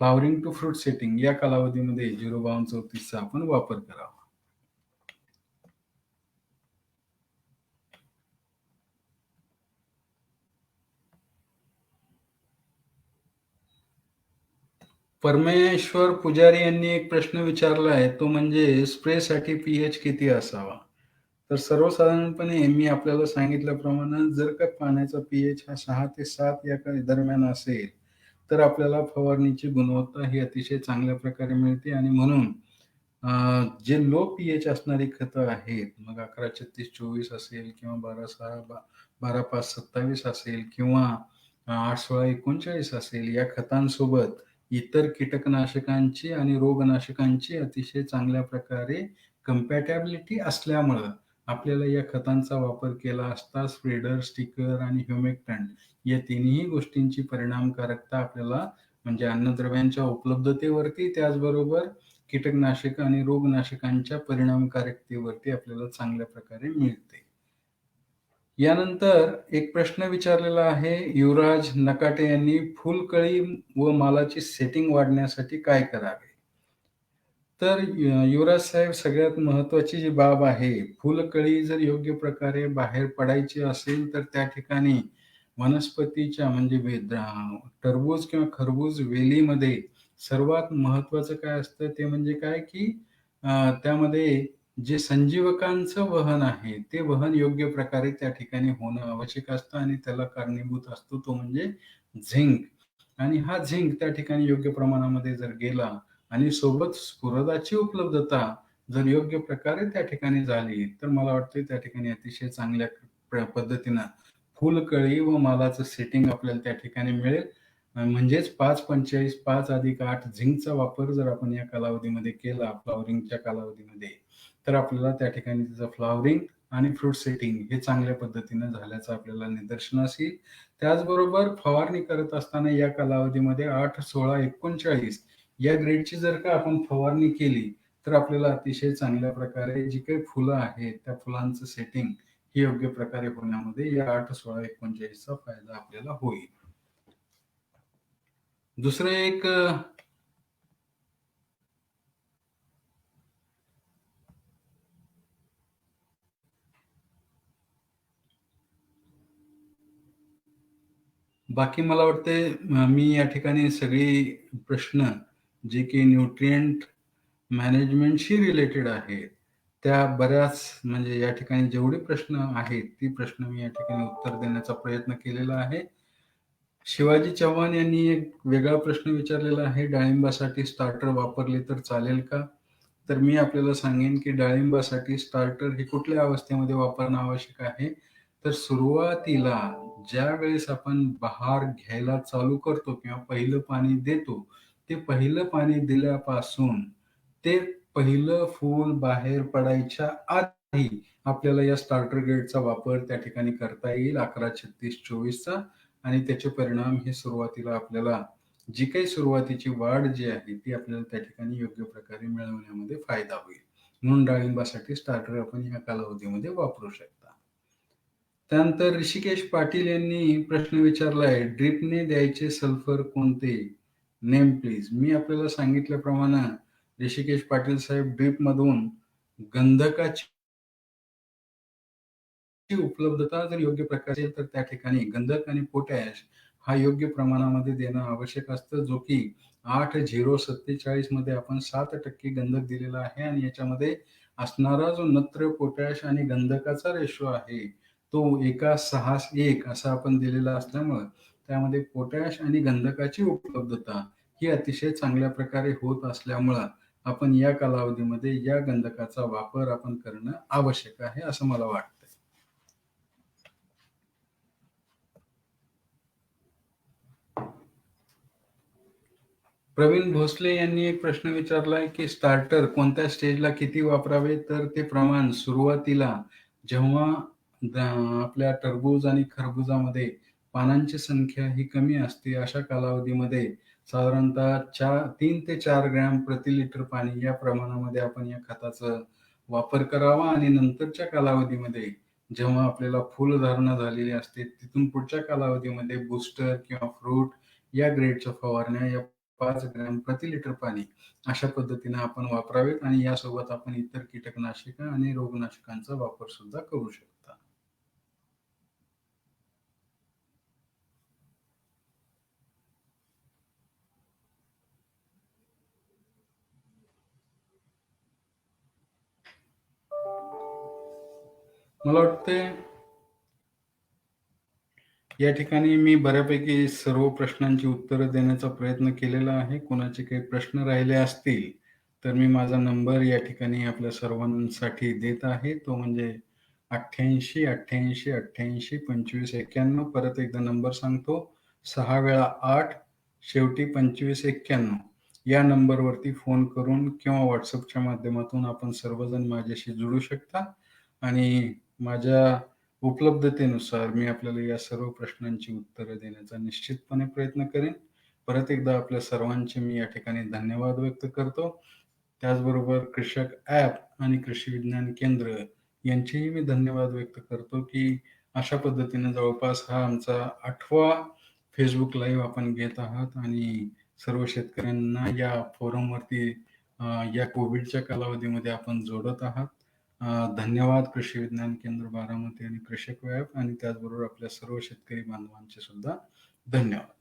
फ्लॉवरिंग टू फ्रूट सेटिंग या कालावधीमध्ये 052-34 चा आपण वापर करावा. परमेश्वर पुजारी यांनी एक प्रश्न विचारला आहे, तो म्हणजे स्प्रेसाठी पीएच किती असावा? तर सर्वसाधारणपणे मी आपल्याला सांगितल्याप्रमाणे जर का पाण्याचा पीएच हा 6 ते 7 या दरम्यान असेल, तर आपल्याला फवारणीची गुणवत्ता ही अतिशय चांगल्या प्रकारे मिळते आणि म्हणून जे लो पीएच असणारी खतं आहेत, मग 11-36-24 असेल किंवा 12-5-27 असेल किंवा 8-16-39 असेल, या खतांसोबत इतर कीटकनाशकांची आणि रोगनाशकांची अतिशय चांगल्या प्रकारे कंपॅटॅबिलिटी असल्यामुळं आपल्याला या खतांचा वापर केला असता स्प्रेडर, स्टिकर आणि ह्युमिकटंट या तिन्ही गोष्टींची परिणामकारकता आपल्याला म्हणजे अन्नद्रव्यांच्या उपलब्धतेवरती, त्याचबरोबर कीटकनाशक आणि रोगनाशकांच्या परिणामकारकतेवरती आपल्याला चांगल्या प्रकारे मिळते. यानंतर एक प्रश्न विचारलेला आहे युवराज नकाटे यांनी, फुलकळी व मालाची सेटिंग वाढण्यासाठी काय करावे? तर युवराज साहेब, सगळ्यात महत्त्वाची जी बाब आहे, फुलकळी जर योग्य प्रकारे बाहेर पडायची असेल, तर त्या ठिकाणी वनस्पतीच्या म्हणजे टरबूज किंवा खरबूज वेलीमध्ये सर्वात महत्त्वाचं काय असतं, ते म्हणजे काय, की त्यामध्ये जे संजीवकांचं वहन आहे, ते वहन योग्य प्रकारे त्या ठिकाणी होणं आवश्यक असतं आणि त्याला कारणीभूत असतो तो म्हणजे झिंक. आणि हा झिंक त्या ठिकाणी योग्य प्रमाणामध्ये जर गेला आणि सोबत स्फुरदाची उपलब्धता जर योग्य प्रकारे त्या ठिकाणी झाली, तर मला वाटतं त्या ठिकाणी अतिशय चांगल्या पद्धतीनं फुलकळी व मालाचं सेटिंग आपल्याला त्या ठिकाणी मिळेल. म्हणजेच 5.45-5 अधिक 8 झिंकचा वापर जर आपण या कालावधीमध्ये केला, फ्लॉवरिंगच्या कालावधीमध्ये, तर आपल्याला त्या ठिकाणी त्याचं फ्लॉवरिंग आणि फ्रूट सेटिंग हे चांगल्या पद्धतीनं झाल्याचं आपल्याला निदर्शनास येईल. त्याचबरोबर फवारणी करत असताना या कालावधीमध्ये 8, 16, 39 या ग्रेडची जर का आपण फवारणी केली, तर आपल्याला अतिशय चांगल्या प्रकारे जी काही फुलं आहेत, त्या फुलांचं सेटिंग हे योग्य प्रकारे होण्यामध्ये या 8, 16, 39 चा फायदा आपल्याला होईल. दुसरं एक बाकी मला वाटते मी या ठिकाणी सगळी प्रश्न जे की न्यूट्रिएंट मॅनेजमेंटशी रिलेटेड आहेत, त्या बऱ्याच म्हणजे या ठिकाणी जेवढे प्रश्न आहेत, ती प्रश्न मी या ठिकाणी उत्तर देण्याचा प्रयत्न केलेला आहे. शिवाजी चव्हाण यांनी एक वेगळा प्रश्न विचारलेला आहे, डाळिंबासाठी स्टार्टर वापरले तर चालेल का? तर मी आपल्याला सांगेन, की डाळिंबासाठी स्टार्टर हे कुठल्या अवस्थेमध्ये वापरणं आवश्यक आहे? तर सुरुवातीला ज्यावेळेस आपण बहार घ्यायला चालू करतो किंवा पहिलं पाणी देतो, ते पहिलं पाणी दिल्यापासून ते पहिलं फूल बाहेर पडायच्या आधी आपल्याला या स्टार्टर ग्रेडचा वापर त्या ठिकाणी करता येईल 11-36-24 चा आणि त्याचे परिणाम हे सुरुवातीला आपल्याला जी काही सुरुवातीची वाढ जी आहे, ती आपल्याला त्या ठिकाणी योग्य प्रकारे मिळवण्यामध्ये फायदा होईल. म्हणून डाळिंबासाठी स्टार्टर आपण या कालावधीमध्ये वापरू शकता. त्यानंतर ऋषिकेश पाटील यांनी प्रश्न विचारला आहे, ड्रिपने द्यायचे सल्फर कोणते? Name please. मी आपल्याला सांगितल्याप्रमाणे ऋषिकेश पाटील साहेब, ड्रिपमधून गंधकाची उपलब्धता जर योग्य प्रकारे असेल, तर त्या ठिकाणी गंधक आणि पोटॅश हा योग्य प्रमाणामध्ये देणं आवश्यक असतं, जो की 8-0-47 मध्ये आपण 7% गंधक दिलेला आहे आणि याच्यामध्ये असणारा जो नत्र, पोटॅश आणि गंधकाचा रेशो आहे, तो 1:6:1 असा आपण दिलेला असल्यामुळं त्यामध्ये पोटॅश आणि गंधकाची उपलब्धता ही अतिशय चांगल्या प्रकारे होत असल्यामुळं आपण या कालावधीमध्ये या गंधकाचा वापर आपण करणं आवश्यक आहे, असं मला वाटतं. प्रवीण भोसले यांनी एक प्रश्न विचारलाय की स्टार्टर कोणत्या स्टेजला किती वापरावे? तर ते प्रमाण सुरुवातीला जेव्हा आपल्या टरबूज आणि खरबुजामध्ये पानांची संख्या ही कमी असते, अशा कालावधीमध्ये साधारणतः 3 ते 4 ग्रॅम प्रति लिटर पाणी या प्रमाणामध्ये आपण या खताचा वापर करावा आणि नंतरच्या कालावधीमध्ये जेव्हा आपल्याला फुलधारणा झालेली असते, तिथून पुढच्या कालावधीमध्ये बूस्टर किंवा फ्रूट या ग्रेडच्या फवारण्या या 5 ग्रॅम प्रति लिटर पाणी अशा पद्धतीने आपण वापरावेत आणि यासोबत आपण इतर कीटकनाशक आणि रोगनाशकांचा वापर सुद्धा करू शकता. मला वाटतंय या ठिकाणी मी बऱ्यापैकी सर्व प्रश्नांची उत्तरं देण्याचा प्रयत्न केलेला आहे. कोणाचे काही प्रश्न राहिले असतील, तर मी माझा नंबर या ठिकाणी आपल्या सर्वांसाठी देत आहे. तो म्हणजे 88 88 88 25 91. परत एकदा नंबर सांगतो. 6 वेळा 8 शेवटी 25 91. या नंबरवरती फोन करून किंवा WhatsAppच्या माध्यमातून आपण सर्वजण माझ्याशी जोडू शकता आणि माझ्या उपलब्धतेनुसार मी आपल्याला या सर्व प्रश्नांची उत्तरं देण्याचा निश्चितपणे प्रयत्न करेन. परत एकदा आपल्या सर्वांचे मी या ठिकाणी धन्यवाद व्यक्त करतो. त्याचबरोबर कृषक ॲप आणि कृषी विज्ञान केंद्र यांचेही मी धन्यवाद व्यक्त करतो, की अशा पद्धतीने जवळपास हा आमचा 8वा Facebook लाईव्ह आपण घेत आहात आणि सर्व शेतकऱ्यांना या फोरमवरती या कोविडच्या कालावधीमध्ये आपण जोडत आहात. धन्यवाद कृषी विज्ञान केंद्र बारामती आणि कृषक ॲप आणि त्याचबरोबर आपल्या सर्व शेतकरी बांधवांचे सुद्धा धन्यवाद.